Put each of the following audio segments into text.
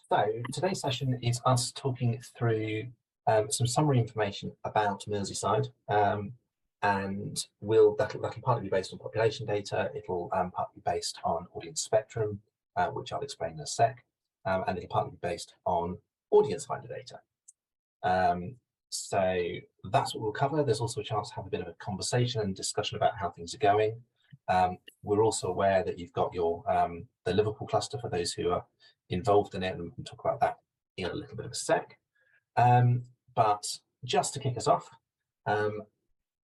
So today's session is us talking through some summary information about Merseyside, and that'll partly be based on population data. It'll partly be based on audience spectrum, which I'll explain in a sec, and it'll partly be based on audience finder data. So that's what we'll cover. There's also a chance to have a bit of a conversation and discussion about how things are going. We're also aware that you've got your the Liverpool cluster for those who are involved in it, and we can talk about that in a little bit of a sec. But just to kick us off,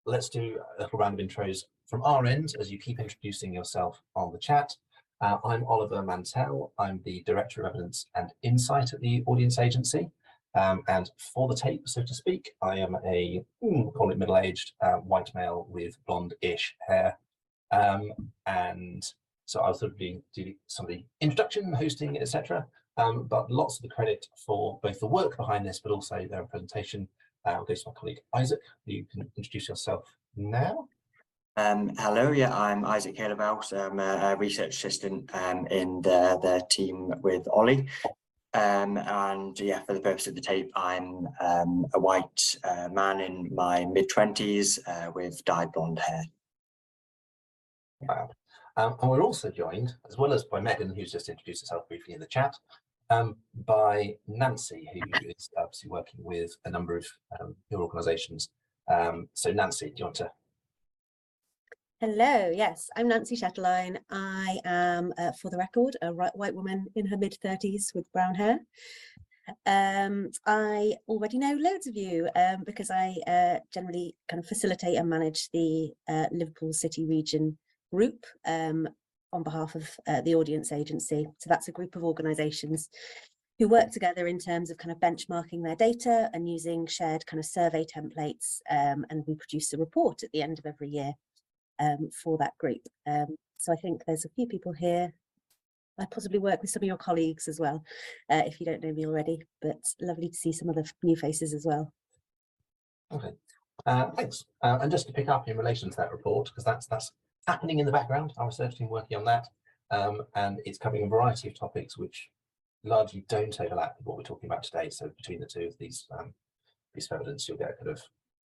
let's do a little round of intros from our end as you keep introducing yourself on the chat. I'm Oliver Mantell. I'm the Director of Evidence and Insight at the Audience Agency. And for the tape, so to speak, I am a, call it middle-aged white male with blonde-ish hair. And so I'll sort of do some of the introduction, hosting, etc. But lots of the credit for both the work behind this, but also their presentation goes to my colleague Isaac. You can introduce yourself now. Hello, yeah, I'm Isaac Key-Lavelle. So I'm a research assistant in the team with Ollie. And yeah, for the purpose of the tape, I'm a white man in my mid-20s with dyed blonde hair. Wow. And we're also joined, as well as by Megan, who's just introduced herself briefly in the chat, by Nancy, who is obviously working with a number of your organisations. So Nancy, do you want to? Hello, yes, I'm Nancy Chatelaine. I am, for the record, a white woman in her mid-30s with brown hair. I already know loads of you because I generally kind of facilitate and manage the Liverpool City region group on behalf of the Audience Agency. So that's a group of organisations who work together in terms of kind of benchmarking their data and using shared kind of survey templates, and we produce a report at the end of every year for that group. So I think there's a few people here. I possibly work with some of your colleagues as well, if you don't know me already, but lovely to see some of the new faces as well. Okay, thanks. And just to pick up in relation to that report, because that's happening in the background, our research team working on that, and it's covering a variety of topics which largely don't overlap with what we're talking about today. So between the two of these pieces of evidence, you'll get kind of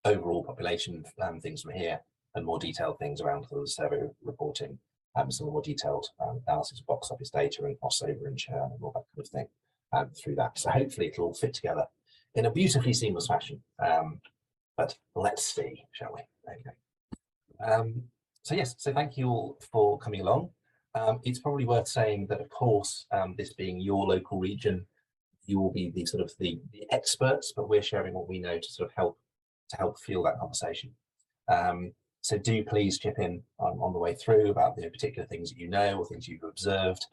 overall population things from here, and more detailed things around the survey reporting, some more detailed analysis of box office data and crossover and churn and all that kind of thing through that. So hopefully it'll all fit together in a beautifully seamless fashion. But let's see, shall we? Okay. So yes, so thank you all for coming along. It's probably worth saying that, of course, this being your local region, you will be the sort of the experts, but we're sharing what we know to sort of help fuel that conversation. So do please chip in on the way through about the particular things that you know or things you've observed,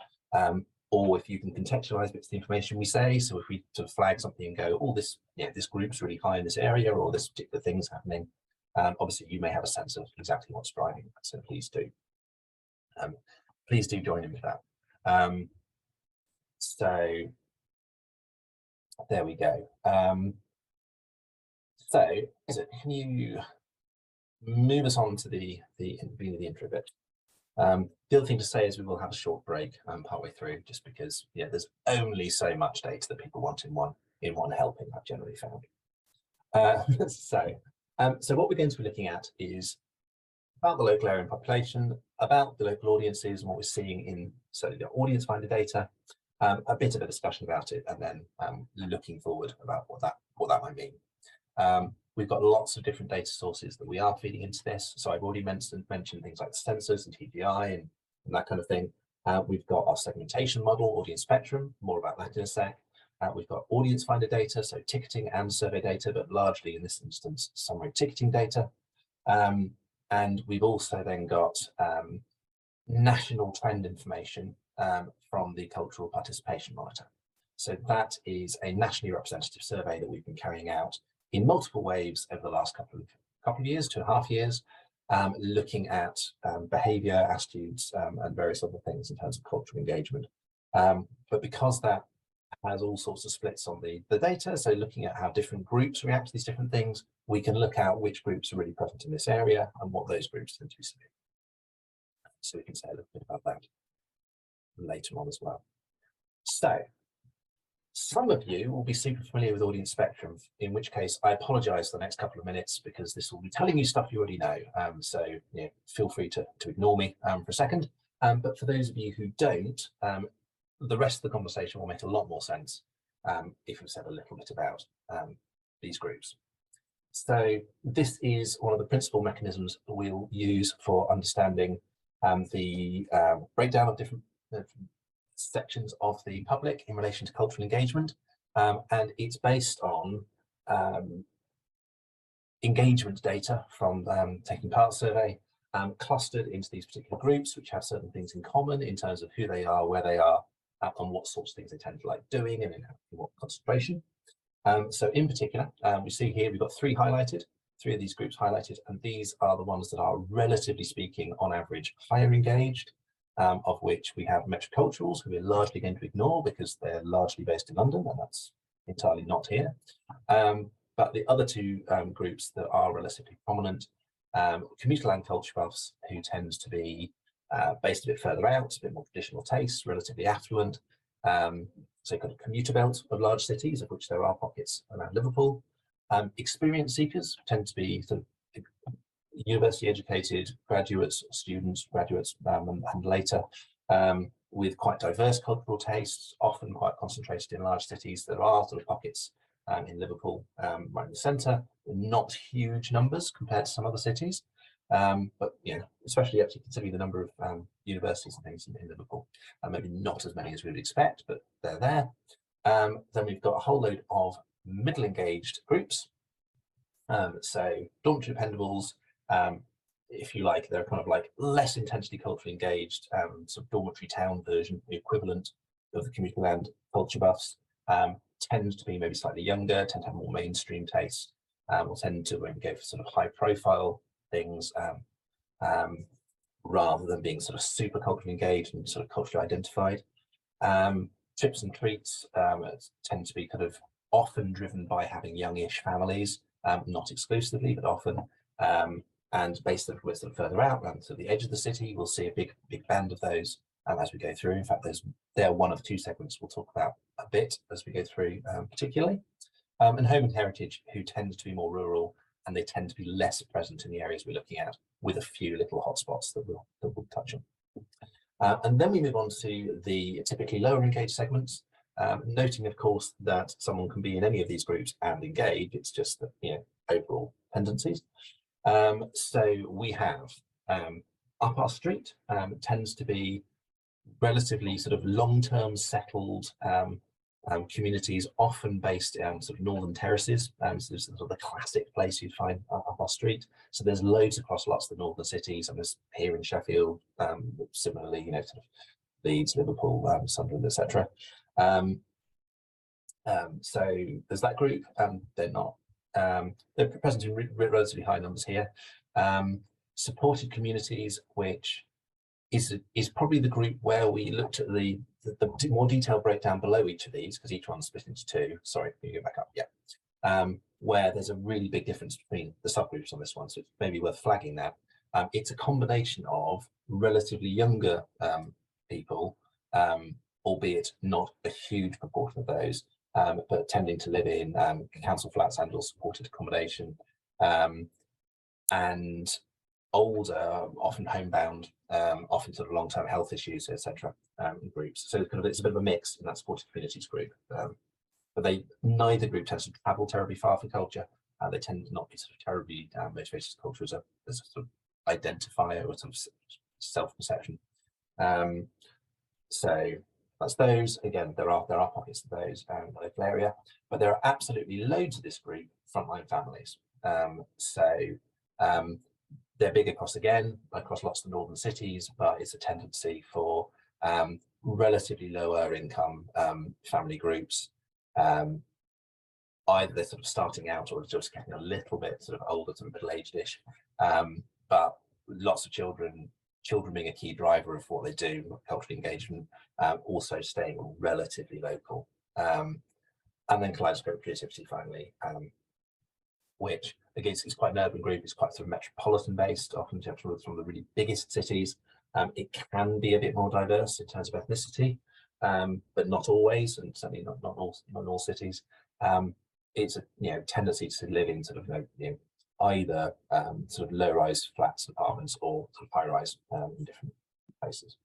or if you can contextualise bits of the information we say. So if we sort of flag something and go, oh, this group's really high in this area, or this particular thing's happening, obviously you may have a sense of exactly what's driving that. So please do. Please do join in with that. So there we go. So can you move us on to the intro bit? The other thing to say is we will have a short break partway through, just because there's only so much data that people want in one helping, I've generally found. So what we're going to be looking at is about the local area and population, about the local audiences and what we're seeing in the audience finder data, a bit of a discussion about it, and then looking forward about what that might mean. We've got lots of different data sources that we are feeding into this. So I've already mentioned things like the sensors and TGI and that kind of thing. We've got our segmentation model, audience spectrum, more about that in a sec. We've got audience finder data, so ticketing and survey data, but largely in this instance, summary ticketing data. And we've also then got national trend information from the Cultural Participation Monitor. So that is a nationally representative survey that we've been carrying out in multiple waves over the last couple of years, 2.5 years, looking at behaviour, attitudes, and various other things in terms of cultural engagement. But because that has all sorts of splits on the data, so looking at how different groups react to these different things, we can look at which groups are really present in this area and what those groups tend to be seeing. So we can say a little bit about that later on as well. So Some of you will be super familiar with audience spectrum, in which case I apologise for the next couple of minutes because this will be telling you stuff you already know. So feel free to ignore me for a second. But for those of you who don't, the rest of the conversation will make a lot more sense if we've said a little bit about these groups. So this is one of the principal mechanisms we'll use for understanding the breakdown of different sections of the public in relation to cultural engagement, and it's based on engagement data from Taking Part survey, clustered into these particular groups which have certain things in common in terms of who they are, where they are, and what sorts of things they tend to like doing and in what concentration. So in particular, we see here we've got three of these groups highlighted, and these are the ones that are, relatively speaking, on average higher engaged, of which we have metroculturals, who we're largely going to ignore because they're largely based in London, and that's entirely not here. But the other two groups that are relatively prominent, commuter land culture buffs, who tends to be based a bit further out, a bit more traditional tastes, relatively affluent, so kind of commuter belt of large cities, of which there are pockets around Liverpool. Experience seekers tend to be sort of university educated graduates, students, graduates, and later, with quite diverse cultural tastes, often quite concentrated in large cities. There are sort of pockets in Liverpool, right in the centre, not huge numbers compared to some other cities, but especially actually considering the number of universities and things in Liverpool, maybe not as many as we would expect, but they're there. Then we've got a whole load of middle engaged groups, so dormitory dependables, if you like, they're kind of like less intensely culturally engaged, sort of dormitory town version, the equivalent of the commuter land culture buffs, tend to be maybe slightly younger, tend to have more mainstream tastes, or tend to go for sort of high profile things, rather than being sort of super culturally engaged and sort of culturally identified. Trips and treats tend to be kind of often driven by having youngish families, not exclusively, but often, and based on sort of further out around to the edge of the city, we'll see a big band of those as we go through. In fact, they're one of two segments we'll talk about a bit as we go through, particularly. And home and heritage, who tend to be more rural, and they tend to be less present in the areas we're looking at, with a few little hotspots that we'll touch on. And then we move on to the typically lower engaged segments, noting, of course, that someone can be in any of these groups and engage. It's just that, overall tendencies. So we have up our street, tends to be relatively sort of long-term settled communities, often based in sort of northern terraces. So this is sort of the classic place you'd find up our street. So there's loads across lots of the northern cities, and there's here in Sheffield, similarly, sort of Leeds, Liverpool, Sunderland, etc. So there's that group. They're not. They're present in relatively high numbers here. Supported communities, which is probably the group where we looked at the more detailed breakdown below each of these, because each one's split into two. Sorry, can you go back up? Yeah. Where there's a really big difference between the subgroups on this one, so it's maybe worth flagging that. It's a combination of relatively younger people, albeit not a huge proportion of those, but tending to live in council flats and or supported accommodation, and older, often homebound, often sort of long-term health issues, etc. Groups. So it's a bit of a mix in that supported communities group. But neither group tends to travel terribly far for culture. They tend to not be sort of terribly motivated to culture as a sort of identifier or sort of self-perception. So that's those. Again, there are pockets of those in the local area, but there are absolutely loads of this group, frontline families. They're big across lots of the northern cities, but it's a tendency for relatively lower income family groups. Either they're sort of starting out or just getting a little bit sort of older to middle-aged-ish, but lots of children being a key driver of what they do, cultural engagement, also staying relatively local. And then kaleidoscope creativity finally, which again is quite an urban group. It's quite sort of metropolitan based, often from the really biggest cities. It can be a bit more diverse in terms of ethnicity, but not always, and certainly not in all cities. It's a tendency to live in sort of either sort of low-rise flats, apartments, or sort of high-rise in different places.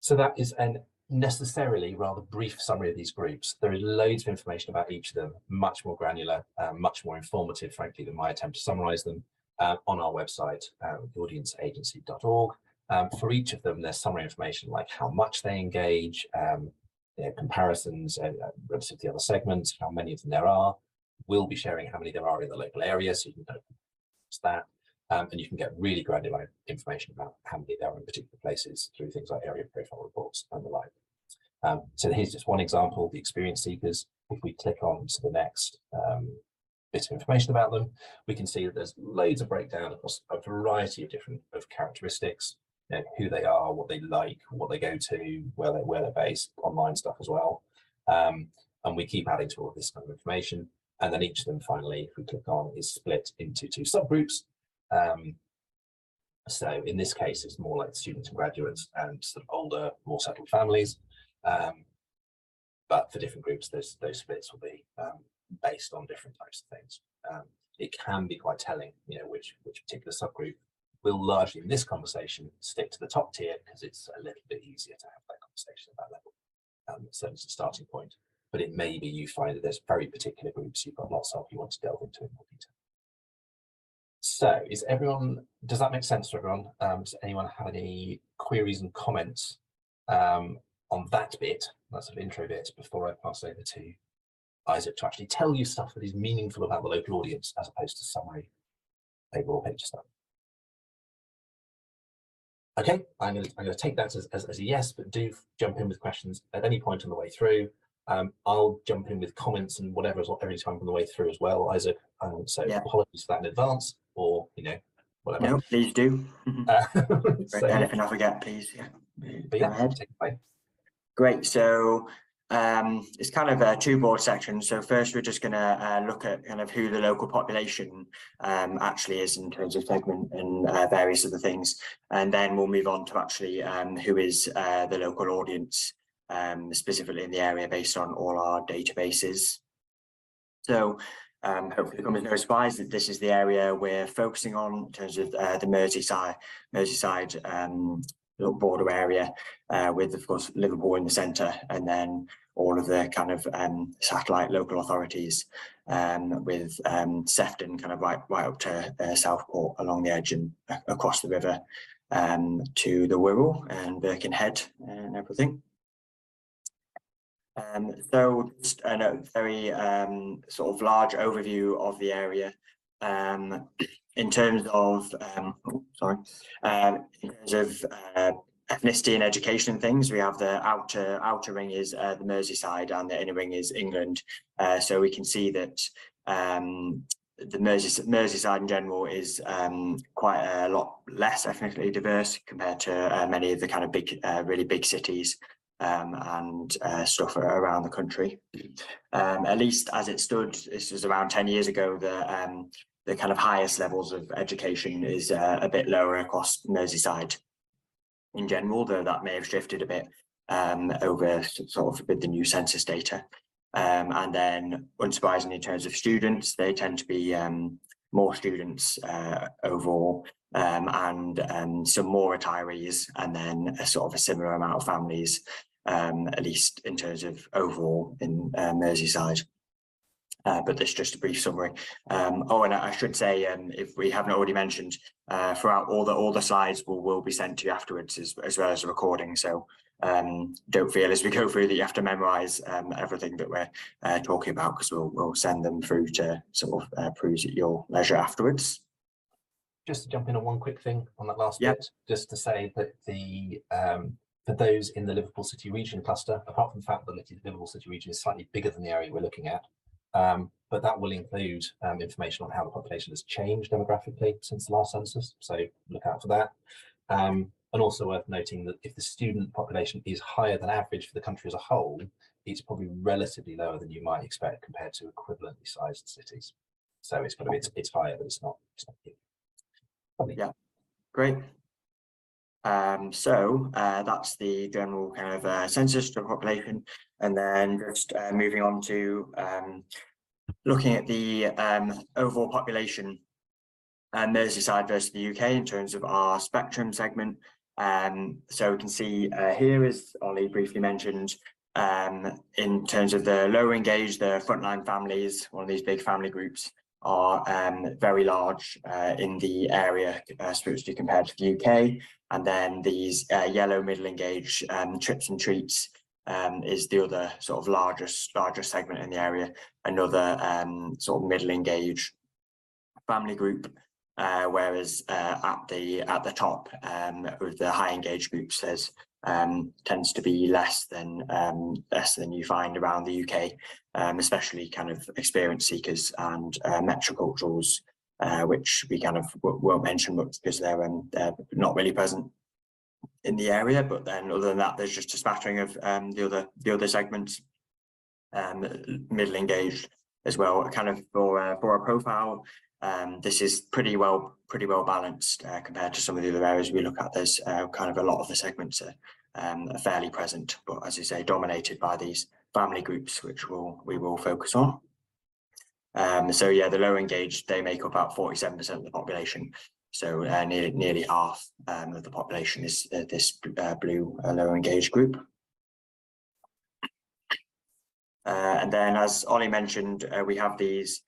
So that is an necessarily rather brief summary of these groups. There is loads of information about each of them, much more granular, much more informative, frankly, than my attempt to summarize them on our website, audienceagency.org. For each of them, there's summary information like how much they engage, comparisons relative to the other segments, how many of them there are. We'll be sharing how many there are in the local area, so you can that. And you can get really granular information about how many there are in particular places through things like area profile reports and the like. So here's just one example, the experience seekers. If we click on to the next bit of information about them, we can see that there's loads of breakdown across a variety of different characteristics, who they are, what they like, what they go to, where they're based, online stuff as well. And we keep adding to all of this kind of information. And then each of them, finally, if we click on, is split into 2 subgroups. So in this case, it's more like students and graduates and sort of older, more settled families. But for different groups, those splits will be based on different types of things. It can be quite telling, which particular subgroup will largely in this conversation stick to the top tier because it's a little bit easier to have that conversation at that level. So it's a starting point. But it may be you find that there's very particular groups you've got lots of you want to delve into in more detail. So does that make sense to everyone? Does anyone have any queries and comments on that bit, that sort of intro bit, before I pass over to Isaac to actually tell you stuff that is meaningful about the local audience as opposed to summary overall picture stuff? Okay, I'm going to take that as a yes, but do jump in with questions at any point on the way through. I'll jump in with comments and whatever every time on the way through as well, Isaac. So apologies for that in advance, or whatever. No, please do. So, anything I forget, please. But yeah, take it away. Great. So it's kind of 2 broad sections. So first, we're just going to look at kind of who the local population actually is in terms of segment and various other things, and then we'll move on to actually who is the local audience. Specifically in the area based on all our databases. So hopefully it comes as no surprise that this is the area we're focusing on in terms of the Merseyside border area, with of course Liverpool in the centre, and then all of the kind of satellite local authorities, with Sefton kind of right up to Southport along the edge and across the river to the Wirral and Birkenhead and everything. So just a very sort of large overview of the area in terms of ethnicity and education things. We have the outer ring is the Merseyside, and the inner ring is England. So we can see that the Merseyside in general is quite a lot less ethnically diverse compared to many of the kind of big, really big cities. And stuff around the country. At least as it stood, this was around 10 years ago, the kind of highest levels of education is a bit lower across Merseyside in general, though that may have shifted a bit over sort of with the new census data. And then unsurprisingly in terms of students, they tend to be more students overall, and some more retirees, and then a sort of a similar amount of families, at least in terms of overall in Merseyside. But this is just a brief summary. Oh, and I should say, if we haven't already mentioned, throughout all the slides will be sent to you afterwards, as well as a recording. So don't feel as we go through that you have to memorise everything that we're talking about, because we'll send them through to sort of peruse at your leisure afterwards. Just to jump in on one quick thing on that last bit, just to say that the for those in the Liverpool City Region cluster, apart from the fact that the Liverpool City Region is slightly bigger than the area we're looking at, but that will include information on how the population has changed demographically since the last census, so look out for that. And also worth noting that if the student population is higher than average for the country as a whole, it's probably relatively lower than you might expect compared to equivalently sized cities. So it's got to be, it's higher, but it's not huge. Yeah, great. That's the general kind of census to the population, and then just moving on to looking at the overall population, Merseyside versus the UK in terms of our spectrum segment. So we can see here, as Ollie briefly mentioned, in terms of the lower engaged, the frontline families, one of these big family groups, are very large in the area, spiritually compared to the UK. And then these yellow middle engaged trips and treats is the other sort of largest segment in the area. Another sort of middle engaged family group, whereas at the top with the high engaged groups, there's tends to be less than you find around the UK, especially kind of experience seekers and metroculturals, which we kind of won't mention much because they're not really present in the area. But then other than that, there's just a smattering of the other segments, middle engaged as well. Kind of for a profile, this is pretty well balanced compared to some of the other areas we look at. There's kind of a lot of the segments are fairly present, but as you say, dominated by these family groups, which we will focus on. So yeah, the low engaged, they make up about 47% of the population. So nearly half of the population is this blue low engaged group. And then, as Ollie mentioned, we have these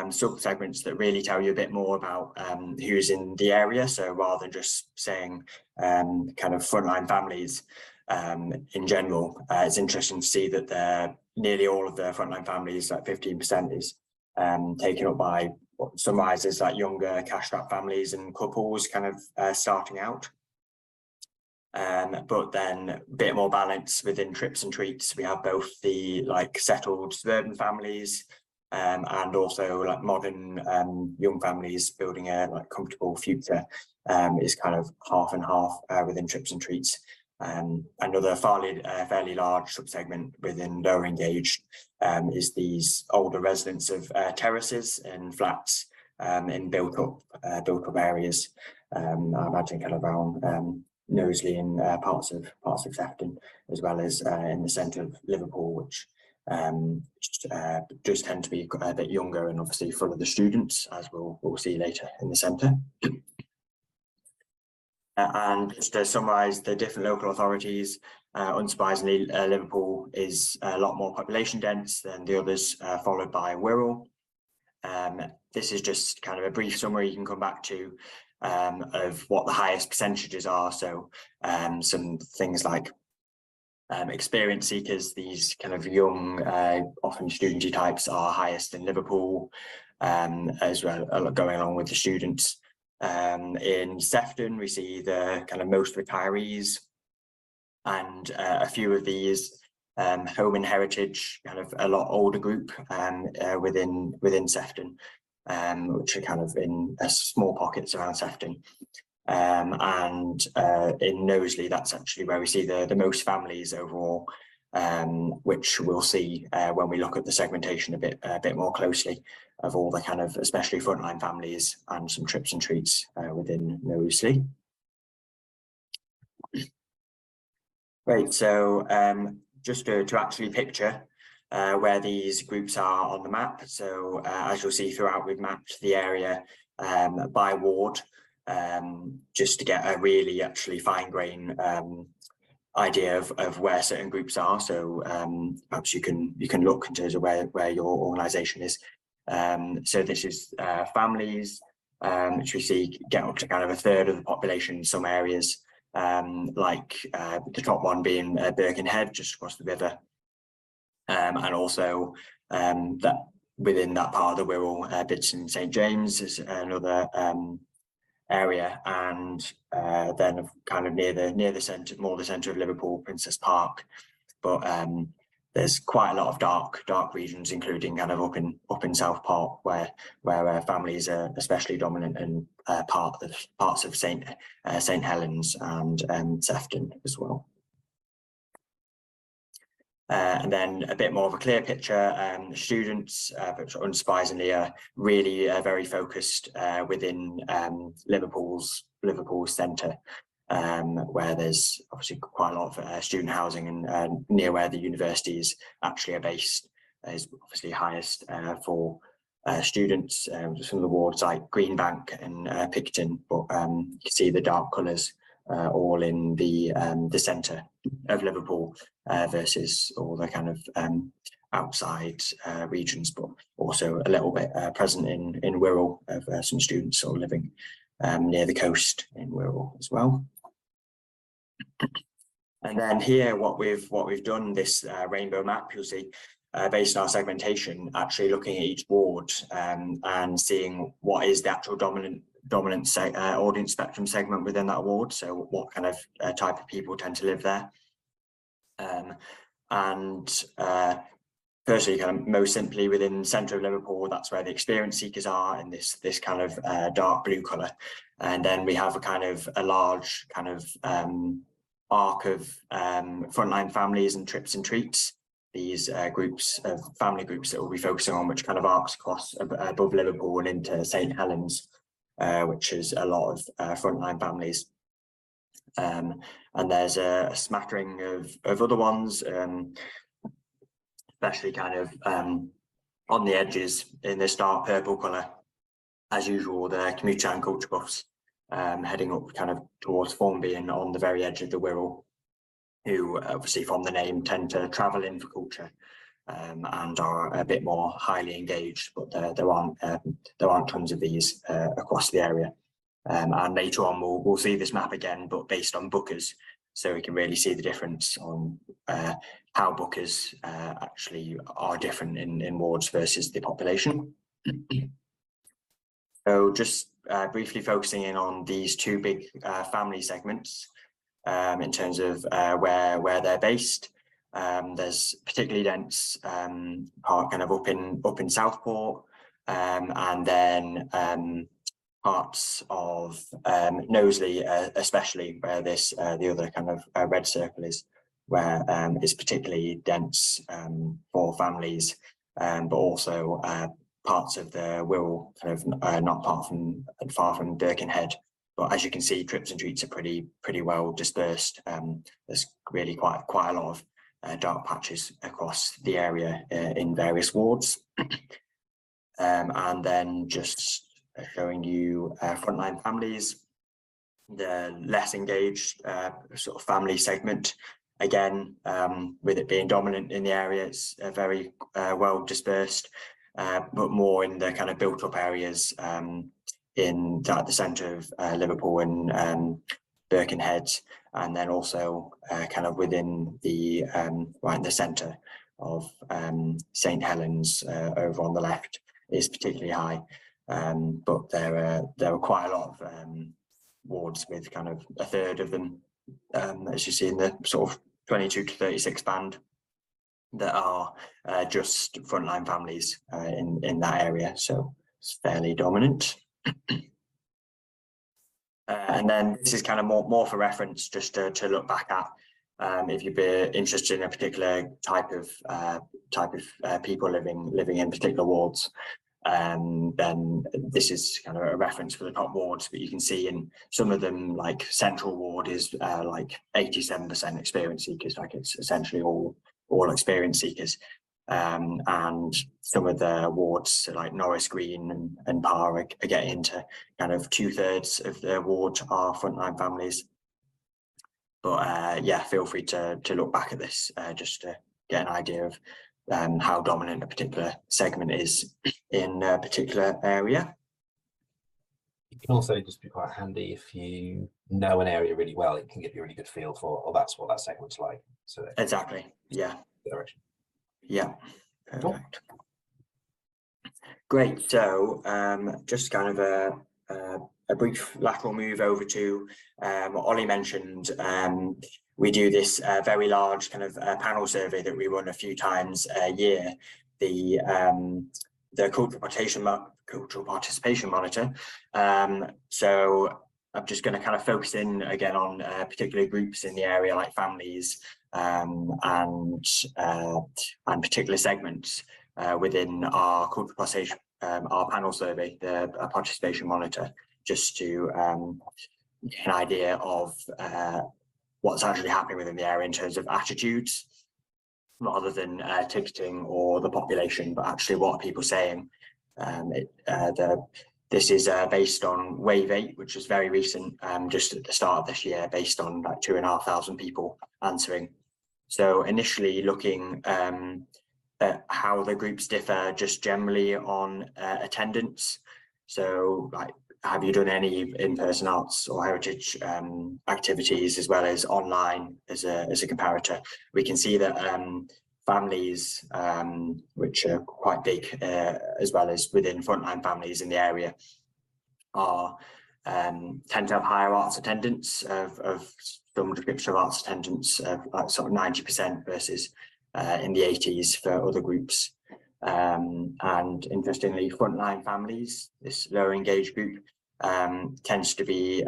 sub-segments that really tell you a bit more about who's in the area. So rather than just saying kind of frontline families in general, it's interesting to see that nearly all of the frontline families, like 15%, is taken up by what summarizes like younger cash-strapped families and couples kind of starting out. But then a bit more balance within trips and treats. We have both the like settled suburban families and also like modern young families building a like comfortable future, is kind of half and half within trips and treats. Another fairly large subsegment within lower engaged is these older residents of terraces and flats in built up areas. I imagine kind of around Knowsley and parts of Sefton, as well as in the centre of Liverpool, which just tend to be a bit younger and obviously full of the students, as we'll see later in the centre. And just to summarise the different local authorities, unsurprisingly, Liverpool is a lot more population dense than the others, followed by Wirral. This is just kind of a brief summary you can come back to of what the highest percentages are. So some things like experience seekers, these kind of young, often studenty types, are highest in Liverpool, as well, going along with the students. In Sefton, we see the kind of most retirees, and a few of these home and heritage, kind of a lot older group within Sefton, which are kind of in small pockets around Sefton. And in Knowsley, that's actually where we see the most families overall, which we'll see when we look at the segmentation a bit more closely of all the kind of, especially frontline families and some trips and treats within Knowsley. Great, so just to actually picture where these groups are on the map. So as you'll see throughout, we've mapped the area by ward, just to get a really actually fine grain idea of where certain groups are. So perhaps you can look in terms of where your organisation is. So this is families, which we see get up to kind of a third of the population in some areas, like the top one being Birkenhead, just across the river. And also that within that part of the Wirral, Bidston St James is another area, and then kind of near the centre, more the centre of Liverpool, Princess Park. But there's quite a lot of dark regions, including kind of up in South Park, where families are especially dominant, and parts of St Helen's and Sefton as well. And then a bit more of a clear picture, students, which unsurprisingly are really very focused within Liverpool's centre. where there's obviously quite a lot of student housing, and near where the universities actually are based is obviously highest for students. Some of the wards like Greenbank and Picton, but you can see the dark colours all in the centre of Liverpool versus all the kind of outside regions, but also a little bit present in Wirral, of some students sort of living near the coast in Wirral as well. And then here, what we've done, this rainbow map, you'll see, based on our segmentation, actually looking at each ward and seeing what is the actual dominant audience spectrum segment within that ward. So what kind of type of people tend to live there. Firstly, kind of most simply within the centre of Liverpool, that's where the experience seekers are in this kind of dark blue colour. And then we have a large kind of arc of frontline families and trips and treats. These groups of family groups that we'll be focusing on, which kind of arcs across above Liverpool and into St Helens, which is a lot of frontline families. And there's a smattering of other ones, especially kind of on the edges in this dark purple colour. As usual, the commuter and culture buffs heading up kind of towards Formby and on the very edge of the Wirral, who obviously from the name tend to travel in for culture and are a bit more highly engaged, but there aren't tons of these across the area. And later on we'll see this map again, but based on bookers, so we can really see the difference on how bookers actually are different in wards versus the population. So just briefly focusing in on these two big family segments in terms of where they're based. There's particularly dense part kind of up in Southport, and then parts of Knowsley, especially where this the other kind of red circle is, where it's particularly dense for families, but also parts of the Wirral, kind of not far from Birkenhead. But as you can see, trips and treats are pretty well dispersed. There's really quite a lot of dark patches across the area in various wards. And then just showing you frontline families, the less engaged sort of family segment. Again, with it being dominant in the area, it's very well dispersed, but more in the kind of built up areas in the centre of Liverpool and Birkenhead, and then also kind of within the right in the centre of St Helens over on the left is particularly high. But there are quite a lot of wards with kind of a third of them, as you see in the sort of 22 to 36 band, that are just frontline families in that area. So it's fairly dominant. And then this is kind of more for reference, just to look back at if you'd be interested in a particular type of people living in particular wards. Then this is kind of a reference for the top wards, but you can see in some of them, like Central Ward is like 87% experience seekers, like it's essentially all experience seekers. And some of the wards like Norris Green and Parr are getting into kind of 2/3 of the ward are frontline families. But yeah, feel free to look back at this just to get an idea of how dominant a particular segment is in a particular area. It can also just be quite handy if you know an area really well. It can give you a really good feel for, oh, that's what that segment's like. So exactly, yeah. Direction. Yeah, perfect. Cool. Great. So just kind of a brief lateral move over to what Ollie mentioned. We do this very large kind of panel survey that we run a few times a year. The cultural participation monitor. So I'm just going to kind of focus in again on particular groups in the area, like families and particular segments within our cultural participation, our panel survey, the participation monitor, just to get an idea of what's actually happening within the area in terms of attitudes, rather than ticketing or the population, but actually what are people saying. This is based on Wave 8, which was very recent, just at the start of this year, based on like 2,500 people answering. So initially looking at how the groups differ just generally on attendance. So like, have you done any in-person arts or heritage activities as well as online as a comparator? We can see that families, which are quite big, as well as within frontline families in the area, are tend to have higher arts attendance of some description of arts attendance of like sort of 90% versus in the 80s for other groups. And interestingly, frontline families, this lower engaged group, tends to be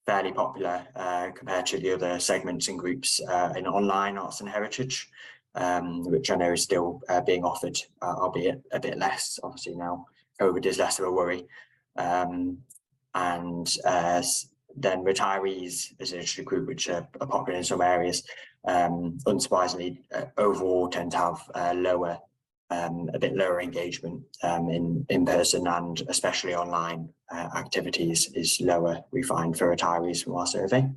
fairly popular compared to the other segments and groups in online arts and heritage, which I know is still being offered, albeit a bit less. Obviously now COVID is less of a worry. Then retirees is an interesting group which are popular in some areas. Unsurprisingly, overall tend to have lower, a bit lower engagement in person, and especially online activities is lower, we find, for retirees from our survey.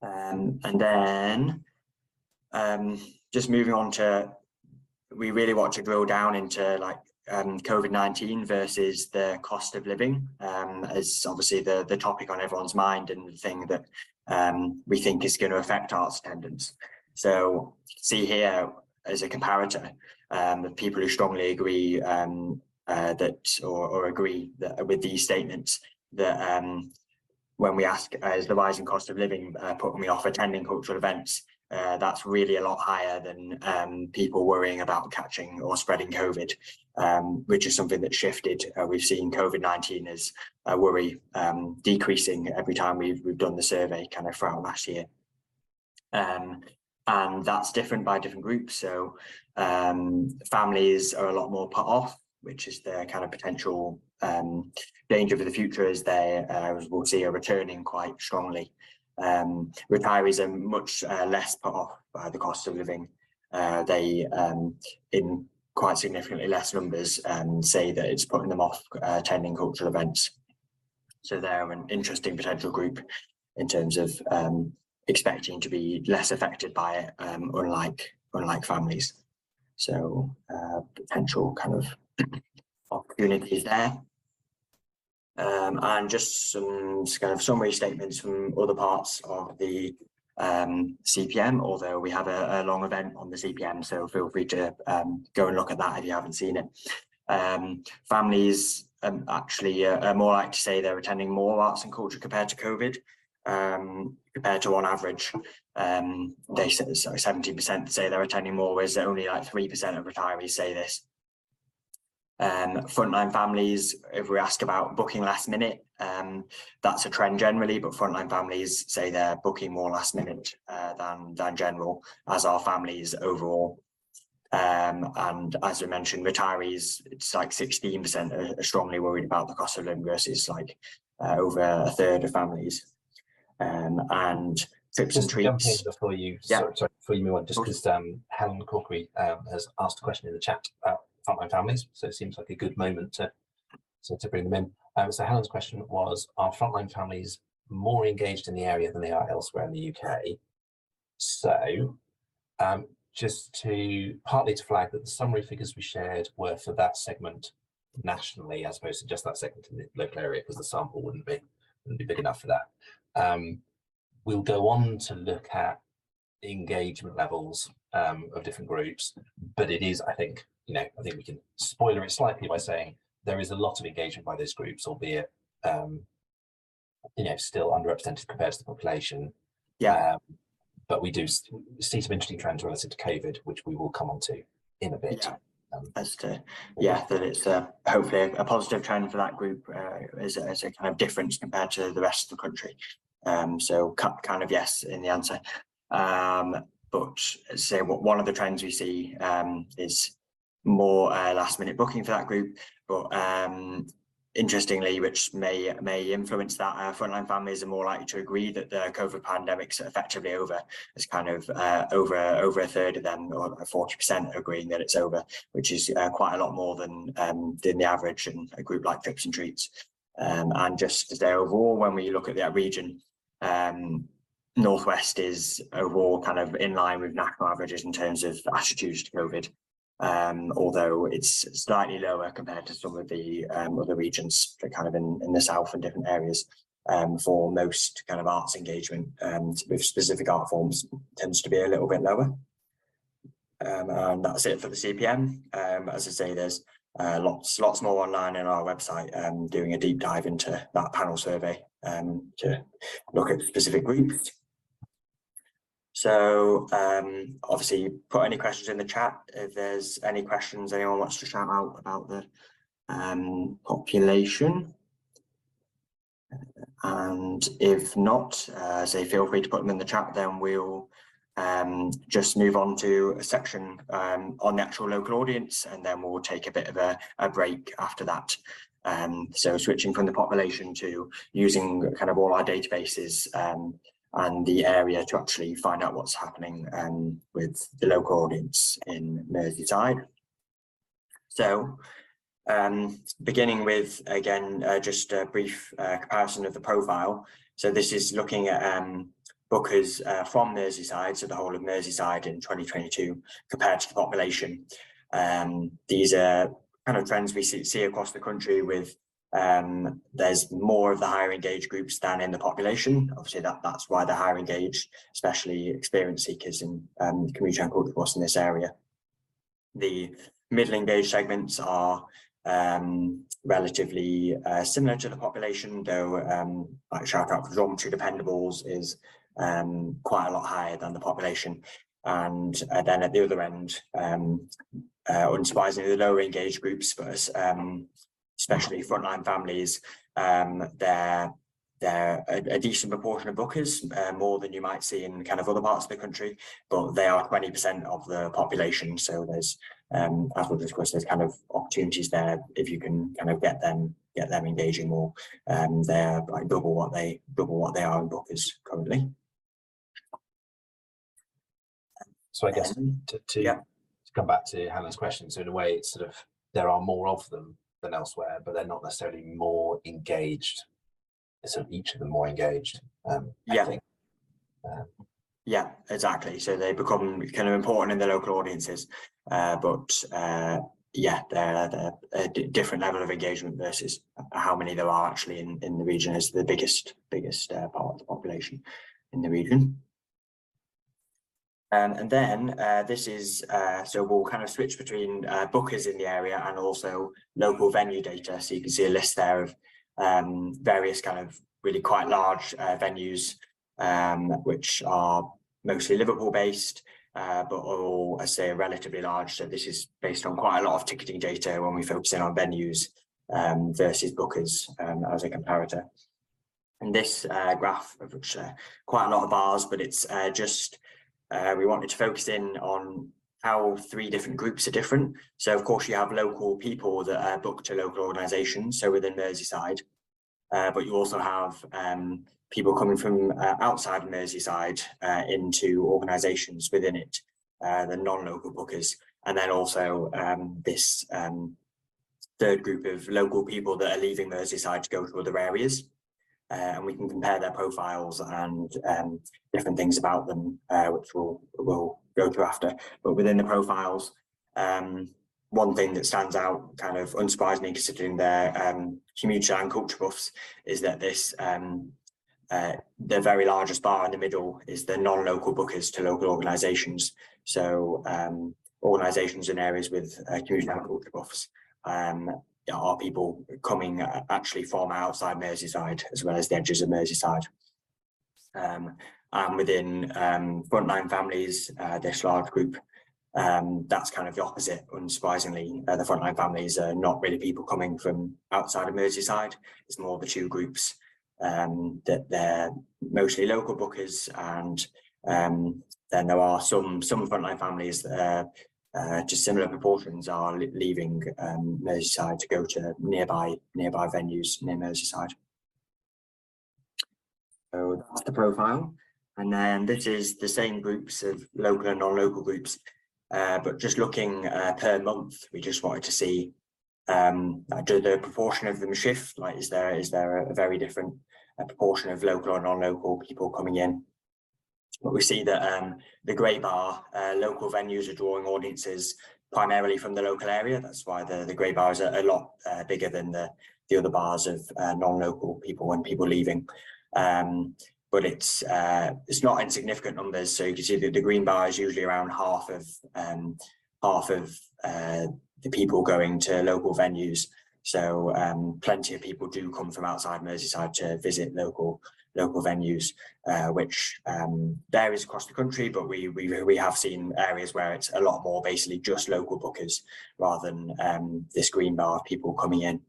And then just moving on to, we really want to drill down into like COVID-19 versus the cost of living, as obviously the topic on everyone's mind and the thing that we think is going to affect arts attendance. So see here as a comparator, people who strongly agree that or agree that with these statements, that when we ask, is the rising cost of living putting me off attending cultural events? That's really a lot higher than people worrying about catching or spreading COVID, which is something that shifted. We've seen COVID-19 as a worry decreasing every time we've done the survey kind of throughout last year. And that's different by different groups. So families are a lot more put off, which is the kind of potential danger for the future, as they, as we'll see, are returning quite strongly. Retirees are much less put off by the cost of living. They, in quite significantly less numbers, say that it's putting them off attending cultural events. So they're an interesting potential group in terms of expecting to be less affected by it, unlike families. So potential kind of opportunities there. And just some kind of summary statements from other parts of the CPM, although we have a long event on the CPM, so feel free to go and look at that if you haven't seen it. Families actually are more likely to say they're attending more arts and culture compared to COVID, compared to on average. They say 70% say they're attending more, whereas only like 3% of retirees say this. Frontline families, if we ask about booking last minute, that's a trend generally, but frontline families say they're booking more last minute than general, as are families overall. And as we mentioned, retirees, it's like 16% are strongly worried about the cost of living versus like over a third of families. And trips and treats. Jump in before you, sorry, before you move on, just because Helen Corkery has asked a question in the chat about frontline families, so it seems like a good moment to bring them in. So Helen's question was, are frontline families more engaged in the area than they are elsewhere in the UK? So just to partly to flag that the summary figures we shared were for that segment nationally, as opposed to just that segment in the local area, because the sample wouldn't be big enough for that. We'll go on to look at engagement levels of different groups, but it is, I think we can spoiler it slightly by saying there is a lot of engagement by those groups, albeit still underrepresented compared to the population. But we do see some interesting trends relative to COVID, which we will come on to in a bit. That it's hopefully a positive trend for that group as a kind of difference compared to the rest of the country. So kind of yes in the answer. But say one of the trends we see is more last minute booking for that group, but interestingly, which may influence that, frontline families are more likely to agree that the COVID pandemic's effectively over. It's kind of over a third of them, or 40%, agreeing that it's over, which is quite a lot more than the average in a group like Trips and Treats. And just to say overall, when we look at that region, Northwest is overall kind of in line with national averages in terms of attitudes to COVID. Although it's slightly lower compared to some of the other regions that kind of in the south and different areas. For most kind of arts engagement with specific art forms tends to be a little bit lower. And that's it for the CPM. As I say, there's lots more online on our website, doing a deep dive into that panel survey to look at specific groups. So obviously put any questions in the chat if there's any questions anyone wants to shout out about the population. And if not, say feel free to put them in the chat, then we'll just move on to a section on the actual local audience, and then we'll take a bit of a break after that. So switching from the population to using kind of all our databases and the area to actually find out what's happening with the local audience in Merseyside. So beginning with, again, just a brief comparison of the profile. So this is looking at bookers from Merseyside, so the whole of Merseyside in 2022 compared to the population. These are kind of trends we see across the country with there's more of the higher engaged groups than in the population. Obviously that's why they're higher engaged, especially experience seekers and community and culture workers in this area. The middle engaged segments are relatively similar to the population, though like shout out for dormitory dependables is quite a lot higher than the population. And then at the other end, unsurprisingly, the lower engaged groups, but especially frontline families, they're a decent proportion of bookers, more than you might see in kind of other parts of the country, but they are 20% of the population. So there's, as we'll discuss, there's kind of opportunities there if you can kind of get them engaging more. They're like double what they are in bookers currently. So I guess to come back to Helen's question, so in a way it's sort of there are more of them than elsewhere, but they're not necessarily more engaged. So each of them more engaged. I think. Yeah, exactly. So they become kind of important in the local audiences, but yeah, they're a different level of engagement versus how many there are actually in the region is the biggest part of the population in the region. And then this is, so we'll kind of switch between bookers in the area and also local venue data. So you can see a list there of various kind of really quite large venues, which are mostly Liverpool based, but are all, I say, relatively large. So this is based on quite a lot of ticketing data when we focus in on venues versus bookers as a comparator. And this graph, of which quite a lot of bars, but it's just we wanted to focus in on how 3 different groups are different. So of course you have local people that are booked to local organisations, so within Merseyside, but you also have people coming from outside of Merseyside into organisations within it, the non-local bookers, and then also this third group of local people that are leaving Merseyside to go to other areas. And we can compare their profiles and different things about them, which we'll go through after. But within the profiles, one thing that stands out, kind of unsurprisingly considering their community and culture buffs, is that this the very largest bar in the middle is the non-local bookers to local organisations. So organisations in areas with community and culture buffs are people coming actually from outside Merseyside as well as the edges of Merseyside. And within frontline families, this large group, that's kind of the opposite. Unsurprisingly, the frontline families are not really people coming from outside of Merseyside. It's more the 2 groups that they're mostly local bookers, and then there are some frontline families that just similar proportions are leaving Merseyside to go to nearby venues near Merseyside. So that's the profile, and then this is the same groups of local and non-local groups, but just looking per month. We just wanted to see do the proportion of them shift. Like, is there a very different proportion of local or non-local people coming in? But we see that the grey bar, local venues are drawing audiences primarily from the local area. That's why the grey bar is a lot bigger than the other bars of non-local people and people leaving. But it's not insignificant numbers. So you can see that the green bar is usually around half of the people going to local venues. So plenty of people do come from outside Merseyside to visit local venues, which varies across the country, but we have seen areas where it's a lot more basically just local bookers rather than this green bar of people coming in.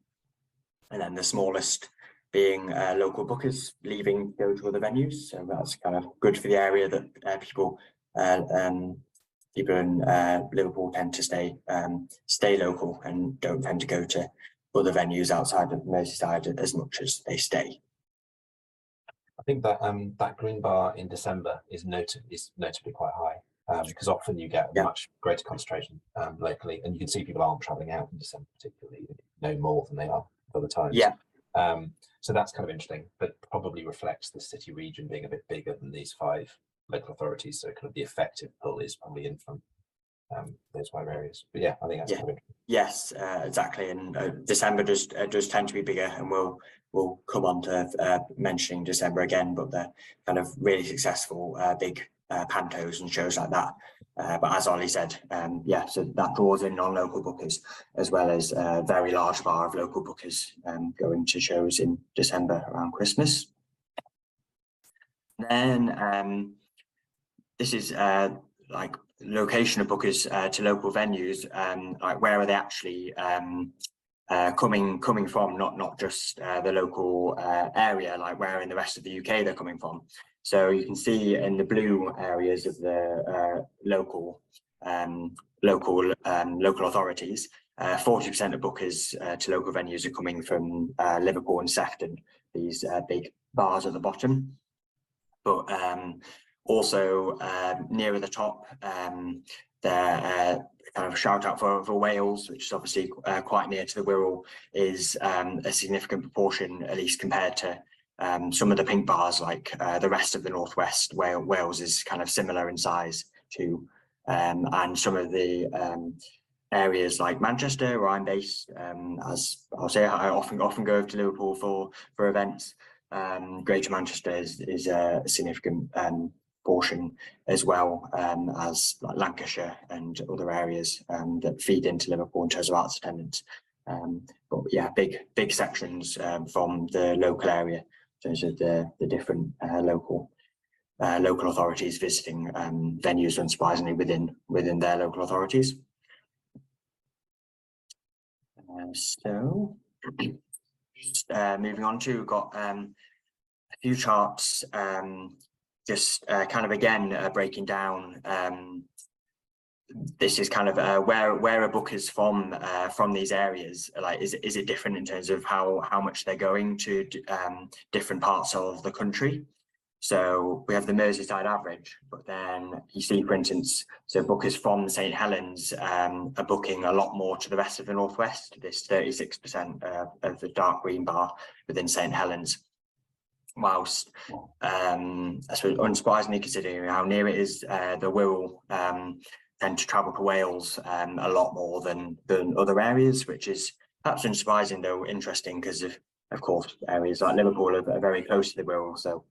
And then the smallest being local bookers leaving to go to other venues. So that's kind of good for the area that people in Liverpool tend to stay local and don't tend to go to other venues outside of Merseyside as much as they stay. I think that that green bar in December is notably quite high, because often you get a much greater concentration locally, and you can see people aren't travelling out in December particularly, no more than they are other times. Yeah. So that's kind of interesting, but probably reflects the city region being a bit bigger than these 5 local authorities. So kind of the effective pull is probably in from those 5 areas. But yeah, I think that's kind of interesting. Yes, exactly. And December does tend to be bigger, and we'll come on to mentioning December again. But the kind of really successful big pantos and shows like that. But as Ollie said, so that draws in non-local bookers, as well as a very large bar of local bookers going to shows in December around Christmas. Then this is like location of bookers to local venues, like where are they actually coming from, not just the local area, like where in the rest of the UK they're coming from. So you can see in the blue areas of the local authorities, 40% of bookers to local venues are coming from Liverpool and Sefton, these big bars at the bottom. But also nearer the top, kind of a shout out for Wales, which is obviously quite near to the Wirral, is a significant proportion, at least compared to some of the pink bars, like the rest of the northwest. Wales is kind of similar in size to, and some of the areas like Manchester, where I'm based, as I'll say, I often go over to Liverpool for events. Greater Manchester is a significant portion, as well as like Lancashire and other areas that feed into Liverpool in terms of arts attendance. But yeah, big sections from the local area in terms of the different local authorities visiting venues, unsurprisingly, within their local authorities. So just moving on to, we've got a few charts, just kind of again breaking down. This is kind of where are bookers from these areas? Like, is it different in terms of how much they're going to different parts of the country? So we have the Merseyside average, but then you see, for instance, so bookers from St Helens are booking a lot more to the rest of the northwest. This 36% of the dark green bar within St Helens. Whilst I suppose unsurprisingly, considering how near it is, the Wirral tend to travel to Wales a lot more than other areas, which is perhaps unsurprising, though interesting, because of course areas like Liverpool are very close to the Wirral. So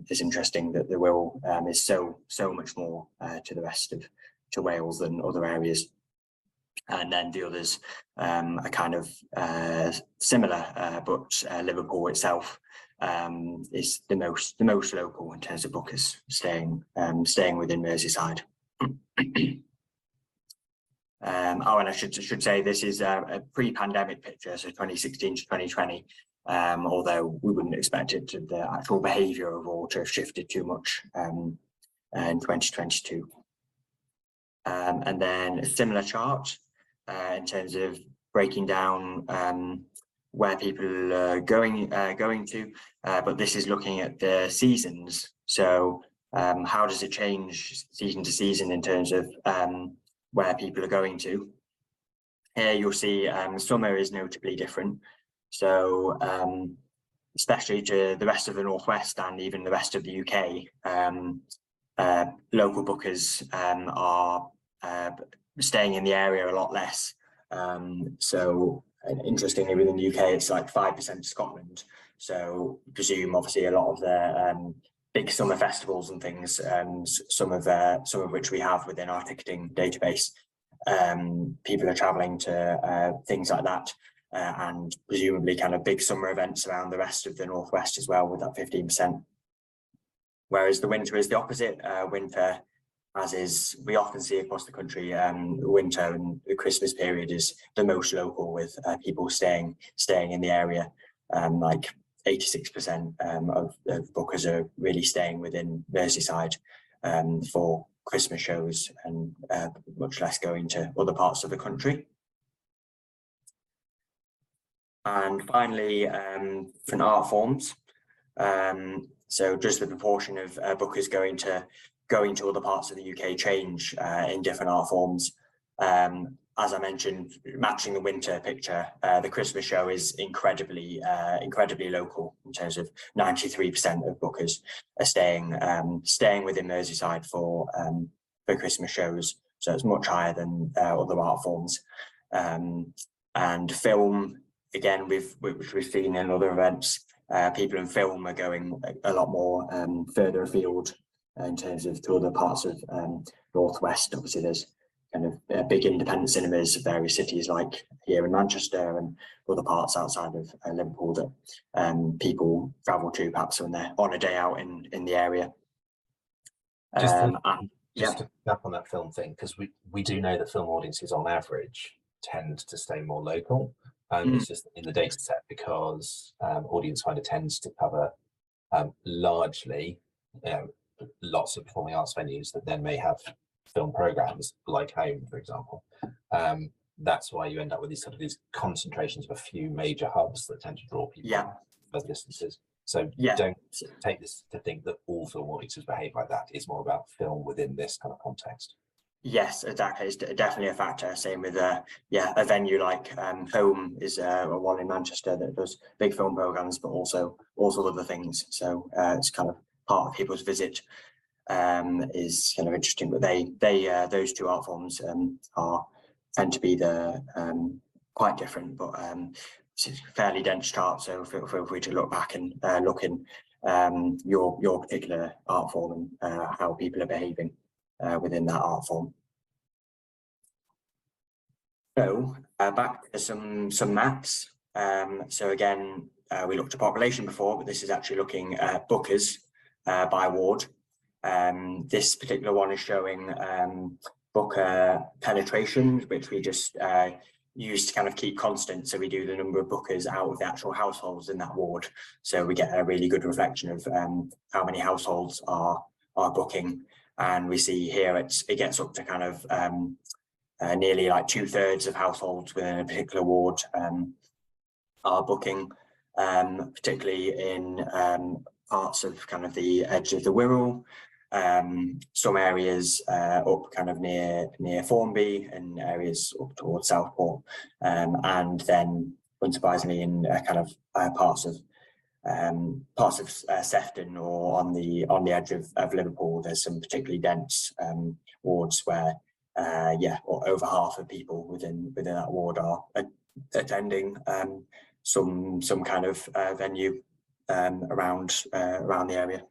it's interesting that the Wirral is so much more to the rest of Wales than other areas. And then the others are kind of similar, but Liverpool itself is the most local in terms of bookers staying within Merseyside. And I should say this is a pre-pandemic picture, so 2016 to 2020. Although we wouldn't expect the actual behaviour of all to have shifted too much in 2022. And then a similar chart in terms of breaking down where people are going to, but this is looking at the seasons. So how does it change season to season in terms of where people are going to? Here you'll see summer is notably different. So especially to the rest of the Northwest and even the rest of the UK, local bookers are staying in the area a lot less. So interestingly, within the UK, it's like 5% Scotland. So presume obviously a lot of the big summer festivals and things, some of which we have within our ticketing database. People are travelling to things like that, and presumably kind of big summer events around the rest of the Northwest as well, with that 15%. Whereas the winter is the opposite. Winter, as is we often see across the country, winter and the Christmas period is the most local, with people staying in the area. Like 86% of bookers are really staying within Merseyside for Christmas shows, and much less going to other parts of the country. And finally, different art forms. So just the proportion of bookers going to other parts of the UK change in different art forms. As I mentioned, matching the winter picture, the Christmas show is incredibly local in terms of 93% of bookers are staying within Merseyside for Christmas shows. So it's much higher than other art forms. And film, again, which we've seen in other events, people in film are going a lot more further afield in terms of to other parts of Northwest. Obviously, there's kind of big independent cinemas of various cities, like here in Manchester and other parts outside of Liverpool, that people travel to perhaps when they're on a day out in the area. Just to pick up on that film thing, because we do know that film audiences on average tend to stay more local. It's just in the data set, because audience finder tends to cover largely lots of performing arts venues that then may have film programs, like Home, for example. That's why you end up with these concentrations of a few major hubs that tend to draw people further distances. So don't take this to think that all film audiences behave like that. It's more about film within this kind of context. Yes, exactly. It's definitely a factor. Same with a venue like Home is one in Manchester that does big film programs, but also other things. So it's kind of part of people's visit is kind of interesting. But they those two art forms tend to be quite different, but it's a fairly dense chart. So feel free to look back and look in your particular art form and how people are behaving within that art form. So back to some maps. So again, we looked at population before, but this is actually looking at bookers by ward. This particular one is showing booker penetration, which we just use to kind of keep constant. So we do the number of bookers out of the actual households in that ward. So we get a really good reflection of how many households are booking. And we see here it gets up to kind of nearly like 2/3 of households within a particular ward are booking, particularly in parts of kind of the edge of the Wirral, some areas up kind of near Formby, and areas up towards Southport, and then unsurprisingly in kind of parts of Sefton, or on the edge of Liverpool. There's some particularly dense wards where over half of people within that ward are attending some kind of venue around the area.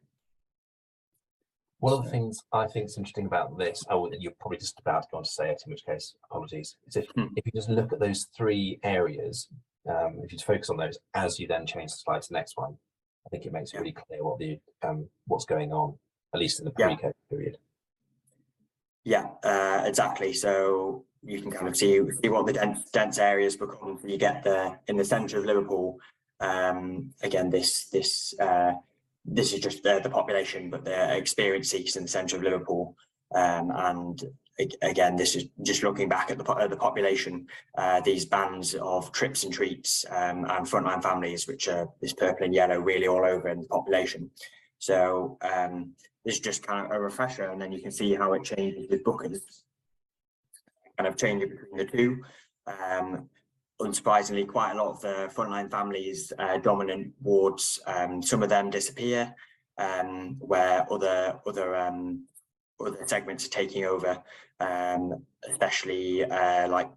One of the things I think is interesting about this, you're probably just about to go on to say it, in which case apologies, is if you just look at those three areas, if you focus on those as you then change the slide to the next one, I think it makes it really clear what's going on, at least in the pre-COVID period. Yeah, exactly. So you can kind of see what the dense areas become. You get in the centre of Liverpool. Again, this is just the population, but the experience seekers in the centre of Liverpool, and again, this is just looking back at the population, these bands of trips and treats and frontline families, which are this purple and yellow really all over in the population. So this is just kind of a refresher, and then you can see how it changes with bookers, kind of changing between the two. Unsurprisingly, quite a lot of the frontline families dominant wards, some of them disappear, where other segments are taking over, especially like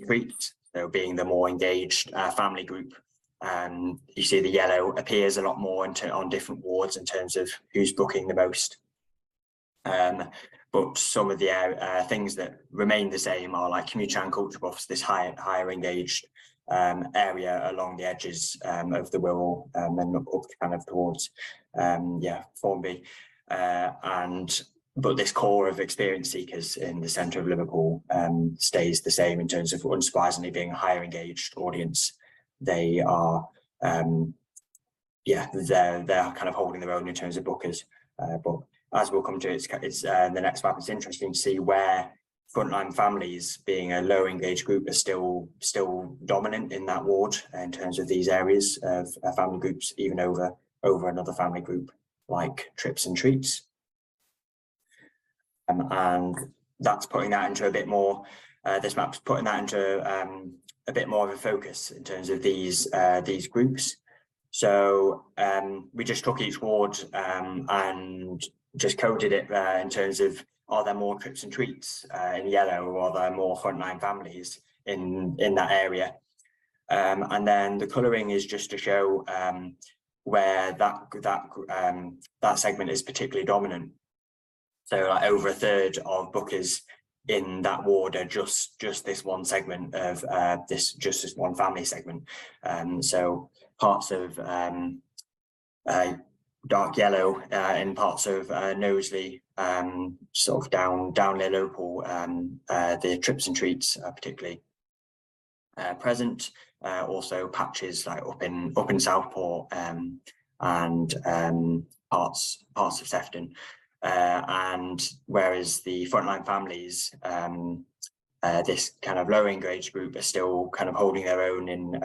treats, so being the more engaged family group. You see the yellow appears a lot more on different wards in terms of who's booking the most. But some of the things that remain the same are like commuter and culture buffs, this higher engaged area along the edges of the Wirral and up kind of towards Formby, but this core of experience seekers in the centre of Liverpool stays the same in terms of, unsurprisingly, being a higher engaged audience. They are they're kind of holding their own in terms of bookers, but as we'll come to, it's the next map. It's interesting to see where frontline families, being a low engaged group, are still dominant in that ward in terms of these areas of family groups, even over another family group like trips and treats. And that's putting that into a bit more. This map's putting that into a bit more of a focus in terms of these groups. So we just took each ward and just coded it in terms of, are there more trips and treats in yellow, or are there more frontline families in that area? And then the colouring is just to show where that segment is particularly dominant. So like over a third of bookers in that ward are just this one segment of this one family segment. So parts of dark yellow in parts of Knowsley, sort of down near Liverpool, the trips and treats are particularly present. Also patches like up in Southport and parts of Sefton. And whereas the frontline families, this kind of lower engaged group, are still kind of holding their own in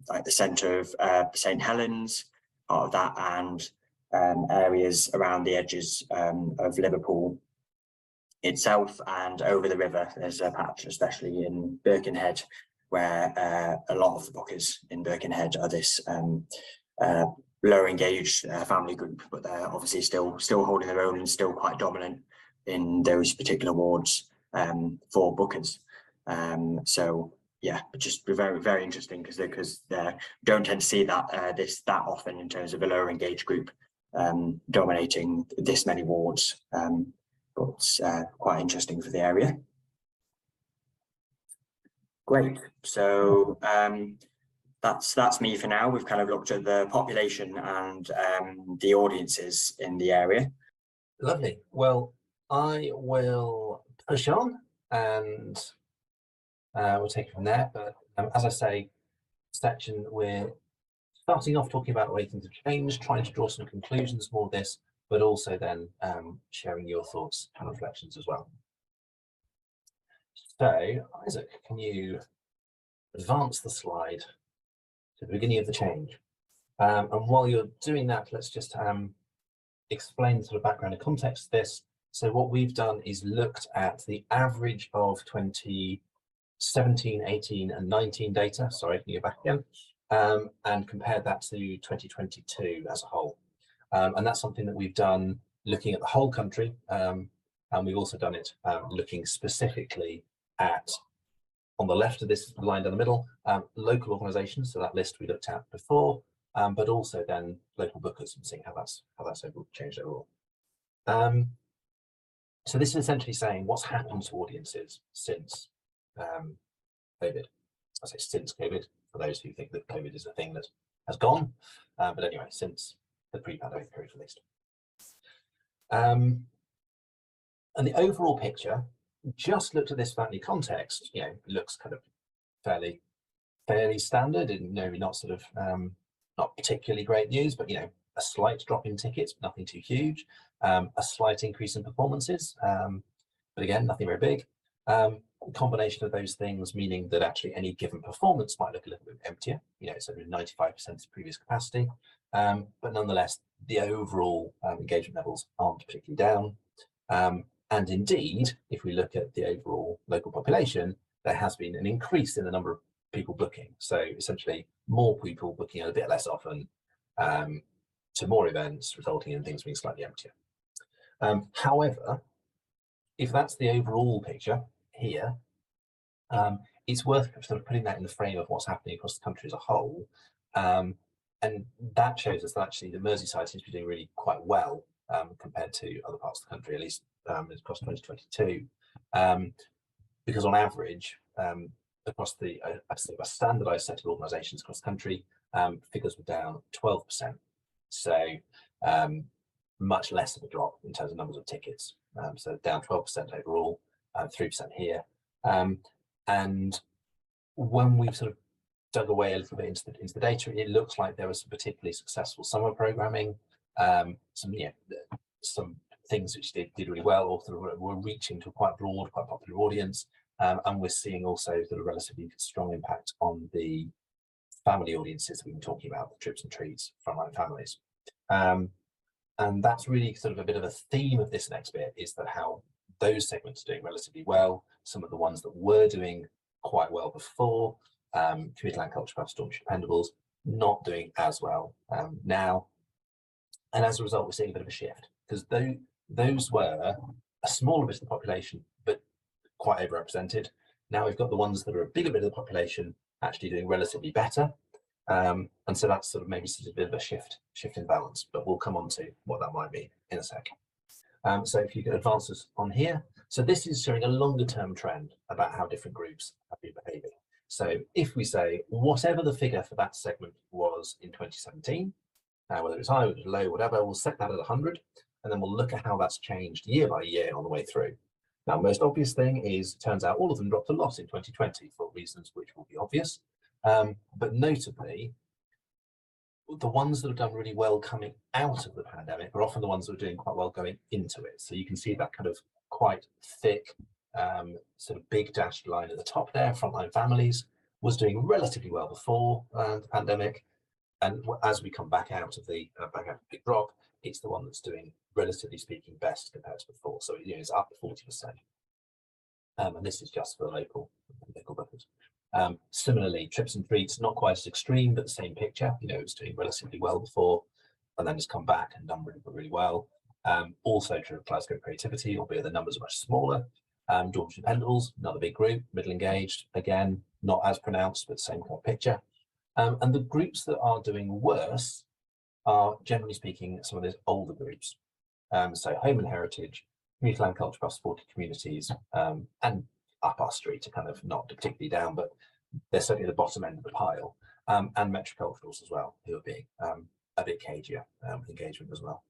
like the centre of St Helens, part of that, and areas around the edges of Liverpool itself and over the river. There's a patch, especially in Birkenhead, where a lot of the bookers in Birkenhead are this lower engaged family group, but they're obviously still holding their own and still quite dominant in those particular wards for bookers. So yeah, just very, very interesting because they don't tend to see that that often in terms of a lower engaged group dominating this many wards, but quite interesting for the area. Great. So that's me for now. We've kind of looked at the population and the audiences in the area. Lovely. Well, I will push on and we'll take it from there. But as I say, section, we're starting off talking about the way things have changed, trying to draw some conclusions for this, but also then sharing your thoughts and reflections as well. So, Isaac, can you advance the slide to the beginning of the change? And while you're doing that, let's just explain the sort of background and context of this. So what we've done is looked at the average of 2017, 18 and 19 data, sorry, can you go back again, and compared that to 2022 as a whole. And that's something that we've done looking at the whole country, and we've also done it looking specifically at, on the left of this line down the middle, local organisations, so that list we looked at before, but also then local bookers and seeing how that's changed overall. So this is essentially saying what's happened to audiences since COVID. I say since COVID, for those who think that COVID is a thing that has gone, but anyway, since the pre-pandemic period at least. And the overall picture, just looked at this family context, you know, looks kind of fairly standard, and maybe not sort of not particularly great news, but you know, a slight drop in tickets, nothing too huge, a slight increase in performances, but again, nothing very big. A combination of those things meaning that actually any given performance might look a little bit emptier, you know, so 95% of previous capacity, but nonetheless, the overall engagement levels aren't particularly down. And indeed, if we look at the overall local population, there has been an increase in the number of people booking. So essentially, more people booking a bit less often to more events, resulting in things being slightly emptier. However, if that's the overall picture here, it's worth sort of putting that in the frame of what's happening across the country as a whole. And that shows us that actually the Merseyside seems to be doing really quite well compared to other parts of the country, at least across 2022. Because on average, across the a standardised set of organisations across the country, figures were down 12%. So much less of a drop in terms of numbers of tickets. So down 12% overall, 3% here. And when we've sort of dug away a little bit into the data, it looks like there was some particularly successful summer programming, some things which did really well, or sort of were reaching to a quite broad, quite popular audience. And we're seeing also sort of relatively strong impact on the family audiences that we've been talking about, the trips and treats, frontline families. And that's really sort of a bit of a theme of this next bit, is that how those segments are doing relatively well. Some of the ones that were doing quite well before, community land culture, Stormshire Dependables, not doing as well now. And as a result, we're seeing a bit of a shift, because those were a smaller bit of the population, but quite overrepresented. Now we've got the ones that are a bigger bit of the population actually doing relatively better. And so that's sort of maybe a bit of a shift in balance, but we'll come on to what that might be in a sec. So if you could advance us on here. So this is showing a longer term trend about how different groups have been behaving. So if we say whatever the figure for that segment was in 2017, whether it's high or low, whatever, we'll set that at 100, and then we'll look at how that's changed year by year on the way through. Now, most obvious thing is, it turns out all of them dropped a lot in 2020 for reasons which will be obvious. But notably, the ones that have done really well coming out of the pandemic are often the ones that are doing quite well going into it. So you can see that kind of quite thick, sort of big dashed line at the top there. Frontline families was doing relatively well before the pandemic, and as we come back out of the big drop, it's the one that's doing, relatively speaking, best compared to before. So it's up 40%, and this is just for local bookers. Similarly, trips and treats, not quite as extreme, but the same picture. It was doing relatively well before, and then has come back and done really well. Also true of Glasgow Creativity, albeit the numbers are much smaller. Dormitory Dependables, another big group, middle engaged, again, not as pronounced, but same kind of picture. And the groups that are doing worse are, generally speaking, some of those older groups. So home and heritage, community land culture, supported communities, and up our street are kind of not particularly down, but they're certainly the bottom end of the pile. And metroculturals as well, who are being a bit cagier with engagement as well.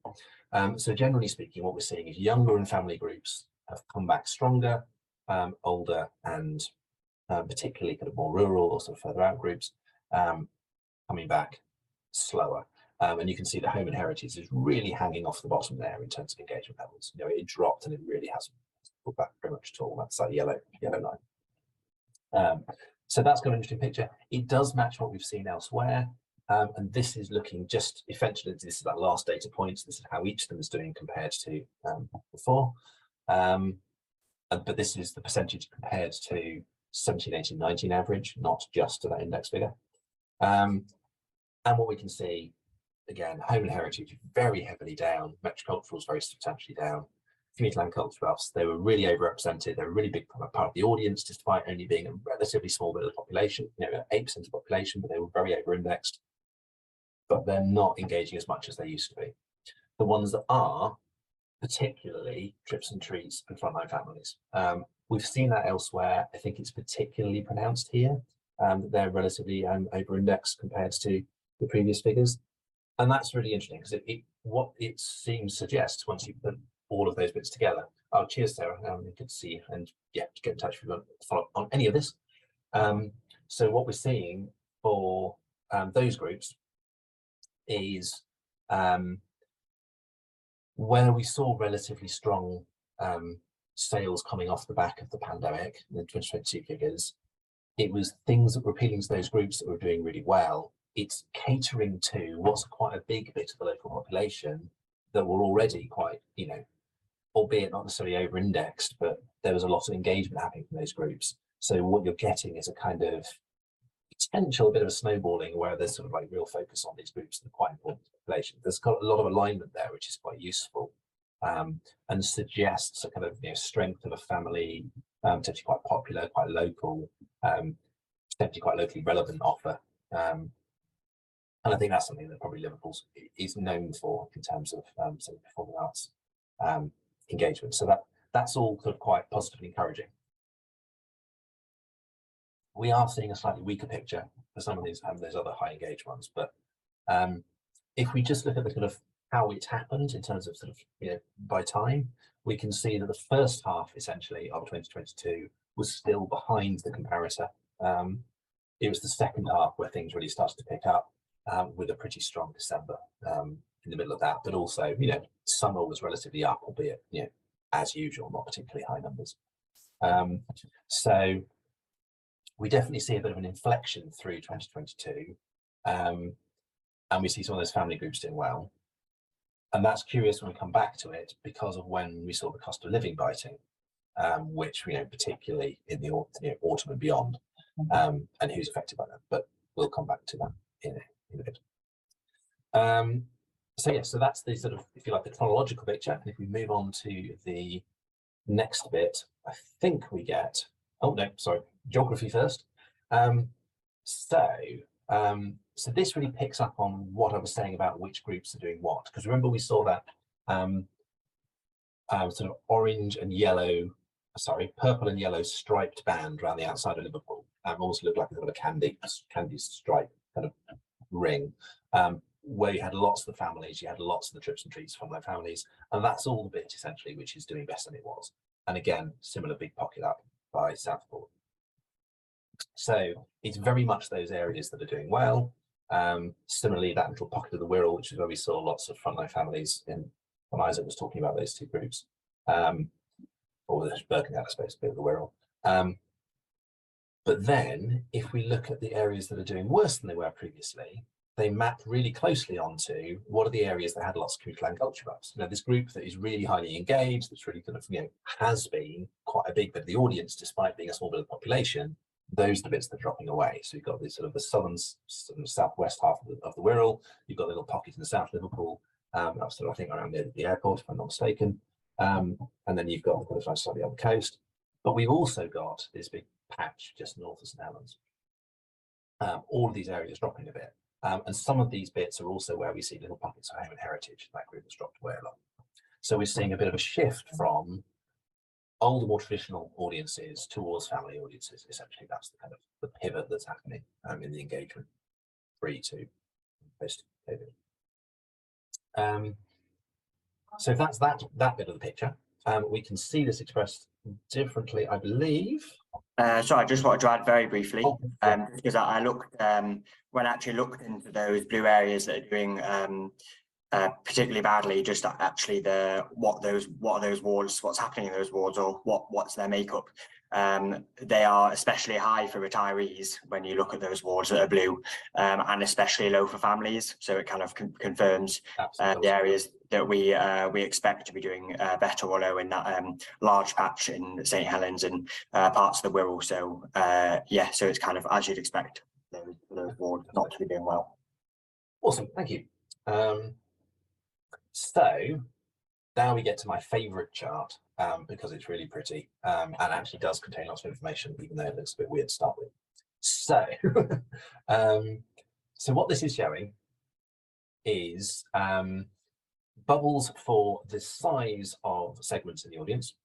So generally speaking, what we're seeing is younger and family groups have come back stronger, older and particularly kind of more rural or sort of further out groups coming back slower. And you can see the home and heritage is really hanging off the bottom there in terms of engagement levels. It dropped and it really hasn't pulled back very much at all. That's that yellow line. So that's got an interesting picture. It does match what we've seen elsewhere. And this is looking just essentially, this is that last data point. This is how each of them is doing compared to before. But this is the percentage compared to 17, 18, 19 average, not just to that index figure. And what we can see, again, home and heritage very heavily down, metrocultural is very substantially down. Community land culture buffs, they were really overrepresented. They're a really big part of the audience, despite only being a relatively small bit of the population, 8% of the population, but they were very over-indexed. But they're not engaging as much as they used to be. The ones that are, particularly trips and treats and frontline families. We've seen that elsewhere. I think it's particularly pronounced here. They're relatively over-indexed compared to the previous figures. And that's really interesting, because what it seems suggests, once you put all of those bits together. Oh, cheers, Sarah. Good to see you. And yeah, get in touch if you want to follow up on any of this. So what we're seeing for those groups is where we saw relatively strong sales coming off the back of the pandemic, the 2022 figures, it was things that were appealing to those groups that were doing really well. It's catering to what's quite a big bit of the local population that were already quite, you know, albeit not necessarily over-indexed, but there was a lot of engagement happening from those groups. So what you're getting is a kind of potential bit of a snowballing where there's sort of like real focus on these groups that are quite important to the population. There's got a lot of alignment there, which is quite useful, and suggests a kind of, you know, strength of a family, potentially quite popular, quite local, potentially quite locally relevant offer. And I think that's something that probably Liverpool is known for in terms of sort of performing arts engagement. So that's all sort of quite positively encouraging. We are seeing a slightly weaker picture for some of these those other high engaged ones, but if we just look at the kind of how it's happened in terms of sort of, you know, by time, we can see that the first half essentially of 2022 was still behind the comparator. It was the second half where things really started to pick up, with a pretty strong December in the middle of that, but also, you know, summer was relatively up, albeit, you know, as usual, not particularly high numbers. So we definitely see a bit of an inflection through 2022, and we see some of those family groups doing well. And that's curious when we come back to it because of when we saw the cost of living biting, which, you know, particularly in the autumn and beyond, and who's affected by that. But we'll come back to that in a bit. So yeah, so that's the sort of, if you like, the chronological picture. And if we move on to the next bit, I think we get, oh no, sorry, geography first. So this really picks up on what I was saying about which groups are doing what, because remember we saw that sort of orange and yellow, sorry, purple and yellow striped band around the outside of Liverpool. Almost looked like a sort of candy stripe kind of ring, where you had lots of the families, you had lots of the trips and treats from their families, and that's all the bit essentially which is doing better than it was. And again, similar big pocket up by Southport. So it's very much those areas that are doing well. Similarly, that little pocket of the Wirral, which is where we saw lots of frontline families in, when Isaac was talking about those two groups, or the Birkenhead, I suppose, a bit of the Wirral. But then if we look at the areas that are doing worse than they were previously, they map really closely onto what are the areas that had lots of community land culture hubs. You know, this group that is really highly engaged, that's really kind of, you know, has been quite a big bit of the audience despite being a small bit of the population. Those are the bits that are dropping away. So you've got this sort of the southern southwest half of the Wirral. You've got a little pocket in the South Liverpool, that's sort of, I think, around the airport, if I'm not mistaken. And then you've got the slightly on the coast. But we've also got this big patch just north of St Helens. All of these areas dropping a bit. And some of these bits are also where we see little pockets of home and heritage. That group has dropped away a lot. So we're seeing a bit of a shift from older, more traditional audiences towards family audiences. Essentially, that's the kind of the pivot that's happening in the engagement pre to post-COVID. So if that's that bit of the picture. We can see this expressed differently, I believe. Sorry, I just wanted to add very briefly, because I looked, when I actually looked into those blue areas that are doing particularly badly, just actually what are those wards, what's happening in those wards, or what's their makeup. They are especially high for retirees when you look at those wards that are blue, and especially low for families. So it kind of confirms the areas that we expect to be doing better or low in that large patch in St Helens and parts of the Wirral. So yeah, so it's kind of as you'd expect those wards not to be doing well. Awesome, thank you. So now we get to my favourite chart, because it's really pretty and actually does contain lots of information, even though it looks a bit weird to start with. So, so what this is showing is bubbles for the size of segments in the audience.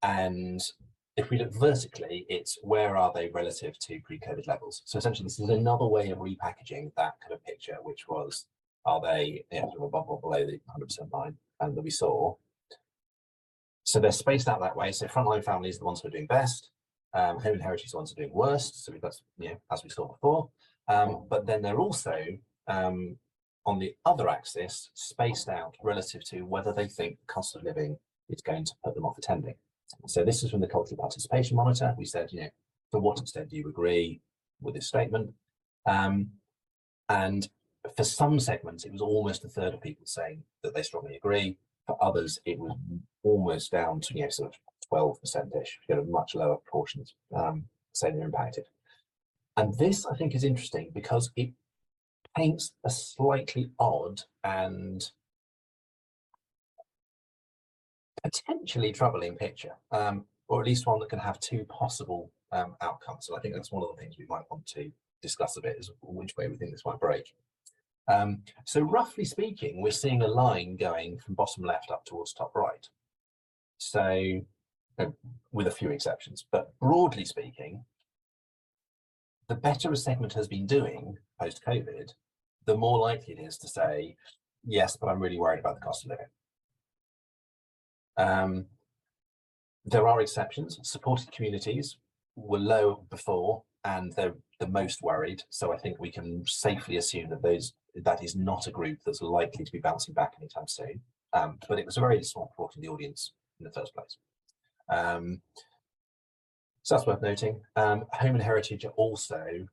And if we look vertically, it's where are they relative to pre-COVID levels. So essentially, this is another way of repackaging that kind of picture, which was, are they, you know, sort of above or below the 100% line that we saw. So they're spaced out that way. So frontline families are the ones who are doing best. Home and heritage are the ones who are doing worst. So that's, you know, as we saw before. But then they're also on the other axis spaced out relative to whether they think cost of living it's going to put them off attending. So this is from the Cultural Participation Monitor. We said, you know, to what extent do you agree with this statement? And for some segments, it was almost a third of people saying that they strongly agree. For others, it was almost down to, you know, sort of 12%-ish. You get a much lower proportion saying they're impacted. And this, I think, is interesting because it paints a slightly odd and potentially troubling picture, or at least one that can have two possible outcomes. So I think that's one of the things we might want to discuss a bit, is which way we think this might break. So roughly speaking, we're seeing a line going from bottom left up towards top right. So with a few exceptions, but broadly speaking, the better a segment has been doing post-COVID, the more likely it is to say, yes, but I'm really worried about the cost of living. There are exceptions. Supported communities were low before and they're the most worried. So I think we can safely assume that that is not a group that's likely to be bouncing back anytime soon. But it was a very small proportion of the audience in the first place. So that's worth noting. Home and heritage are also,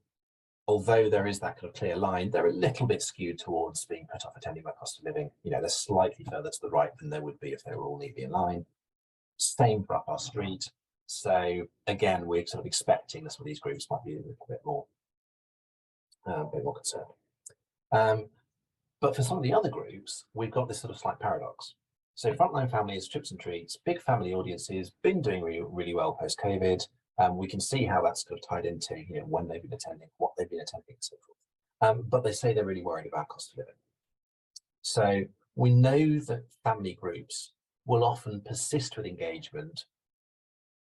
although there is that kind of clear line, they're a little bit skewed towards being put off attending by cost of living. You know, they're slightly further to the right than they would be if they were all neatly in line. Same for up our street. So again, we're sort of expecting that some of these groups might be a little bit more concerned. But for some of the other groups, we've got this sort of slight paradox. So frontline families, trips and treats, big family audiences, been doing really well post-COVID. We can see how that's sort of tied into, you know, when they've been attending, what they've been attending, and so forth. But they say they're really worried about cost of living. So we know that family groups will often persist with engagement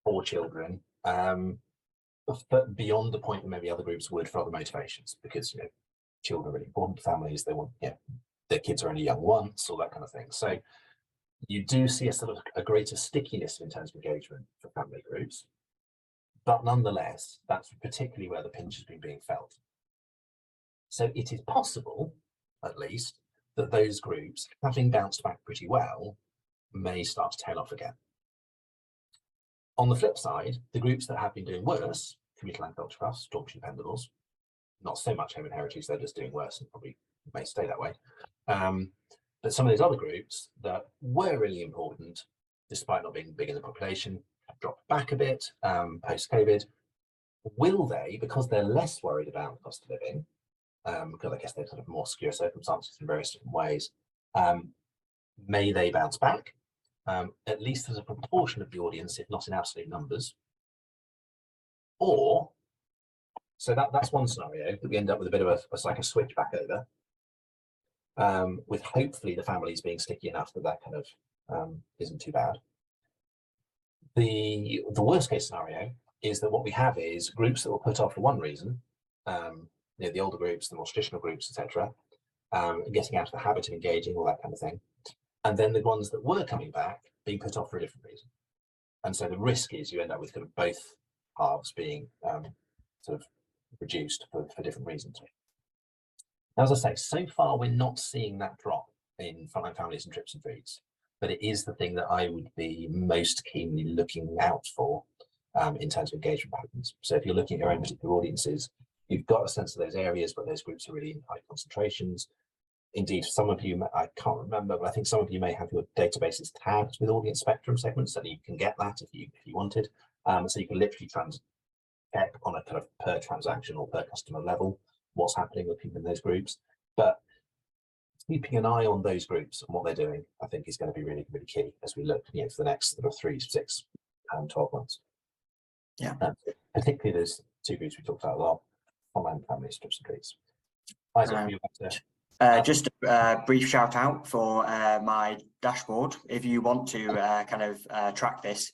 for children, but beyond the point that maybe other groups would for other motivations, because, you know, children are really important to families. They want, you know, their kids are only young once, all that kind of thing. So you do see a sort of a greater stickiness in terms of engagement for family groups, but nonetheless, that's particularly where the pinch has been being felt. So it is possible, at least, that those groups, having bounced back pretty well, may start to tail off again. On the flip side, the groups that have been doing worse, community land culture trusts, Stormshire Pendables, not so much home and heritage, they're just doing worse and probably may stay that way. But some of these other groups that were really important, despite not being big in the population, have dropped back a bit post-COVID. Will they, because they're less worried about the cost of living, because I guess they're sort of more secure circumstances in various different ways, may they bounce back, at least as a proportion of the audience, if not in absolute numbers? Or, so that's one scenario, that we end up with a bit of a switch back over, with hopefully the families being sticky enough that kind of isn't too bad. The worst case scenario is that what we have is groups that were put off for one reason, you know, the older groups, the more traditional groups, etc., getting out of the habit of engaging, all that kind of thing, and then the ones that were coming back being put off for a different reason. And so the risk is you end up with kind of both halves being sort of reduced for different reasons. As I say, so far we're not seeing that drop in frontline families and trips and treats, but it is the thing that I would be most keenly looking out for in terms of engagement patterns. So if you're looking at your own particular audiences, you've got a sense of those areas where those groups are really in high concentrations. Indeed, some of you, I can't remember, but I think some of you may have your databases tagged with audience spectrum segments, so that you can get that if you wanted. So you can literally check on a kind of per transaction or per customer level what's happening with people in those groups. But keeping an eye on those groups and what they're doing, I think, is going to be really, really key as we look, you know, for the next sort of 3, 6, 12 months. Yeah. Particularly those two groups we talked about a lot, online families, trips and treats. Isaac, you want to... Just a brief shout out for my dashboard. If you want to kind of track this,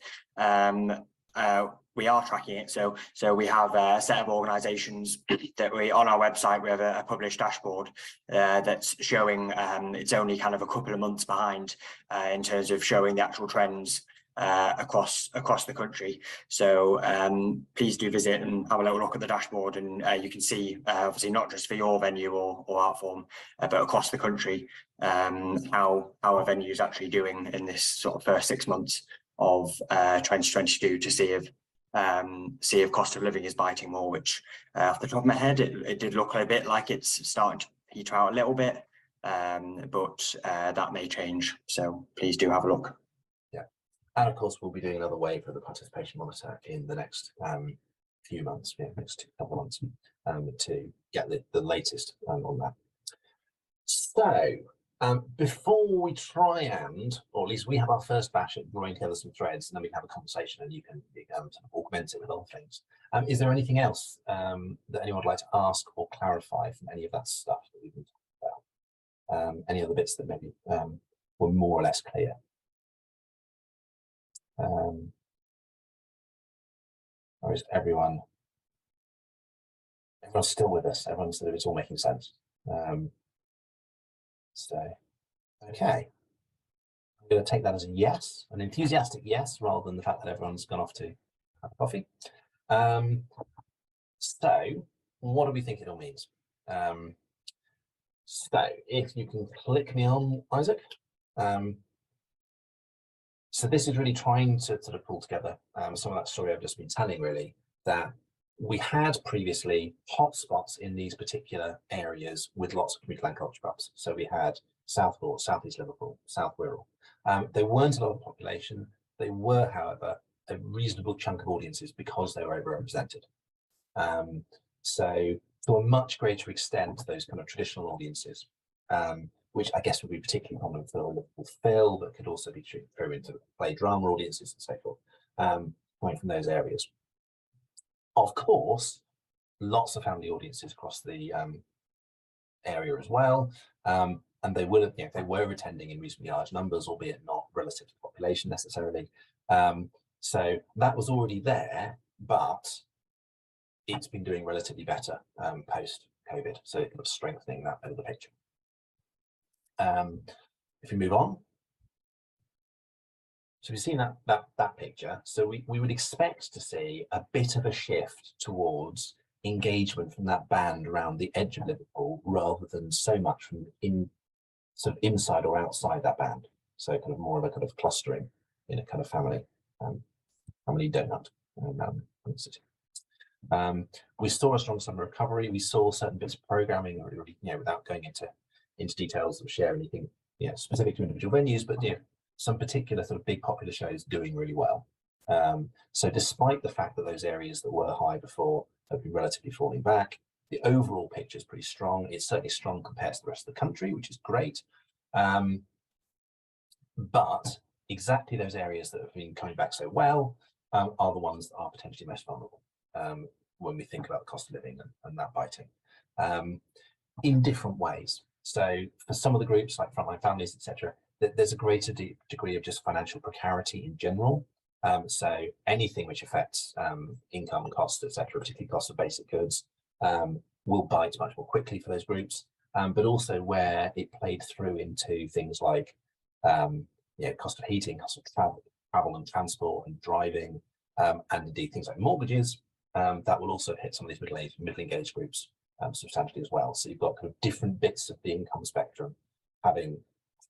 we are tracking it. So we have a set of organisations that on our website, we have a published dashboard that's showing it's only kind of a couple of months behind in terms of showing the actual trends across the country. So please do visit and have a little look at the dashboard, and you can see obviously not just for your venue or art form, but across the country how a venue is actually doing in this sort of first 6 months of 2022, to see if cost of living is biting more, which off the top of my head it did look a bit like it's starting to peter out a little bit, but that may change, so please do have a look. Yeah, and of course we'll be doing another wave of the participation monitor in the next few months, next couple of months, to get the latest on that. So before we try and, or at least we have our first bash at drawing together some threads, and then we can have a conversation, and you can sort of augment it with other things. Is there anything else that anyone would like to ask or clarify from any of that stuff that we've been talking about? Any other bits that maybe were more or less clear? Or is everyone's still with us? Everyone's sort of, it's all making sense. So, okay. I'm going to take that as a yes, an enthusiastic yes, rather than the fact that everyone's gone off to have a coffee. So, what do we think it all means? So, if you can click me on, Isaac. So this is really trying to sort of pull together some of that story I've just been telling, really, that we had previously hotspots in these particular areas with lots of community land culture pubs. So we had Southport, South East Liverpool, South Wirral. They weren't a lot of population. They were, however, a reasonable chunk of audiences because they were overrepresented. So to a much greater extent, those kind of traditional audiences, which I guess would be particularly common for Liverpool Phil, but could also be true into play drama audiences and so forth, coming from those areas. Of course, lots of family audiences across the area as well, and they would have, they were attending in reasonably large numbers, albeit not relative to population necessarily. So that was already there, but it's been doing relatively better post-COVID, so kind of strengthening that bit of the picture. If we move on, so we've seen that picture. So we would expect to see a bit of a shift towards engagement from that band around the edge of Liverpool, rather than so much from sort of inside or outside that band. So kind of more of a kind of clustering in a kind of family donut in the city. We saw a strong summer recovery. We saw certain bits of programming, really, without going into details of share anything specific to individual venues, but some particular sort of big popular shows doing really well. So despite the fact that those areas that were high before have been relatively falling back, the overall picture is pretty strong. It's certainly strong compared to the rest of the country, which is great. But exactly those areas that have been coming back so well are the ones that are potentially most vulnerable when we think about the cost of living and that biting in different ways. So for some of the groups like frontline families, etc., there's a greater degree of just financial precarity in general. So anything which affects income costs, etc., particularly costs of basic goods, will bite much more quickly for those groups. But also where it played through into things like cost of heating, cost of travel and transport and driving, and indeed things like mortgages, that will also hit some of these middle-engaged groups substantially as well. So you've got kind of different bits of the income spectrum having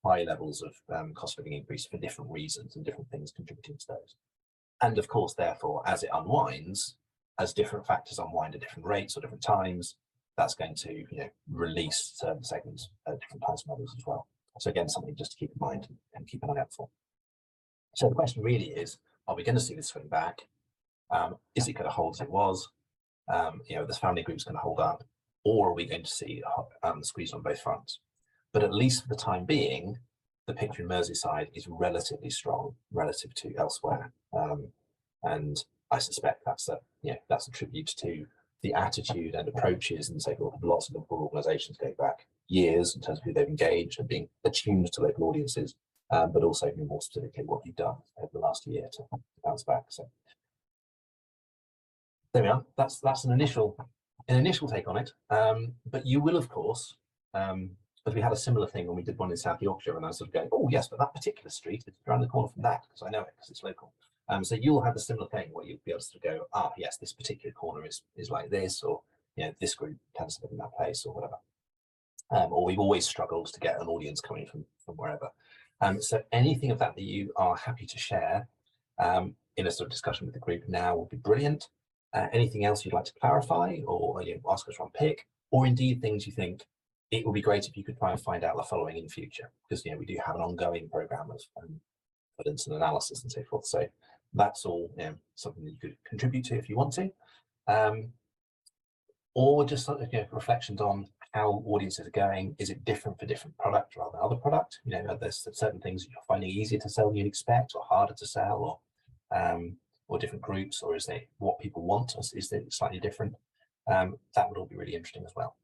high levels of cost of living increase for different reasons and different things contributing to those. And of course, therefore, as it unwinds, as different factors unwind at different rates or different times, that's going to release certain segments at different times from others as well. So again, something just to keep in mind and keep an eye out for. So the question really is, are we going to see this swing back? Is it going to hold as it was? This family group's going to hold up, or are we going to see the squeeze on both fronts? But at least for the time being, the picture in Merseyside is relatively strong relative to elsewhere, and I suspect that's a tribute to the attitude and approaches and so forth of lots of local organisations going back years in terms of who they've engaged and being attuned to local audiences, but also more specifically what you've done over the last year to bounce back. So there we are. That's an initial take on it. But you will, of course, But we had a similar thing when we did one in South Yorkshire, and I was sort of going, oh yes, but that particular street is around the corner from that, because I know it because it's local. So you'll have a similar thing where you'll be able to go, ah, yes, this particular corner is like this, or this group tends to live in that place, or whatever. Or we've always struggled to get an audience coming from wherever. So anything of that you are happy to share in a sort of discussion with the group now would be brilliant. Anything else you'd like to clarify, or ask us to unpick, or indeed things you think it would be great if you could try and find out the following in future, because we do have an ongoing program of evidence and analysis and so forth. So that's all something that you could contribute to if you want to, or just sort of reflections on how audiences are going. Is it different for different product rather than other product? Are there certain things you're finding easier to sell than you'd expect, or harder to sell, or different groups, or is it what people want? Is it slightly different? That would all be really interesting as well.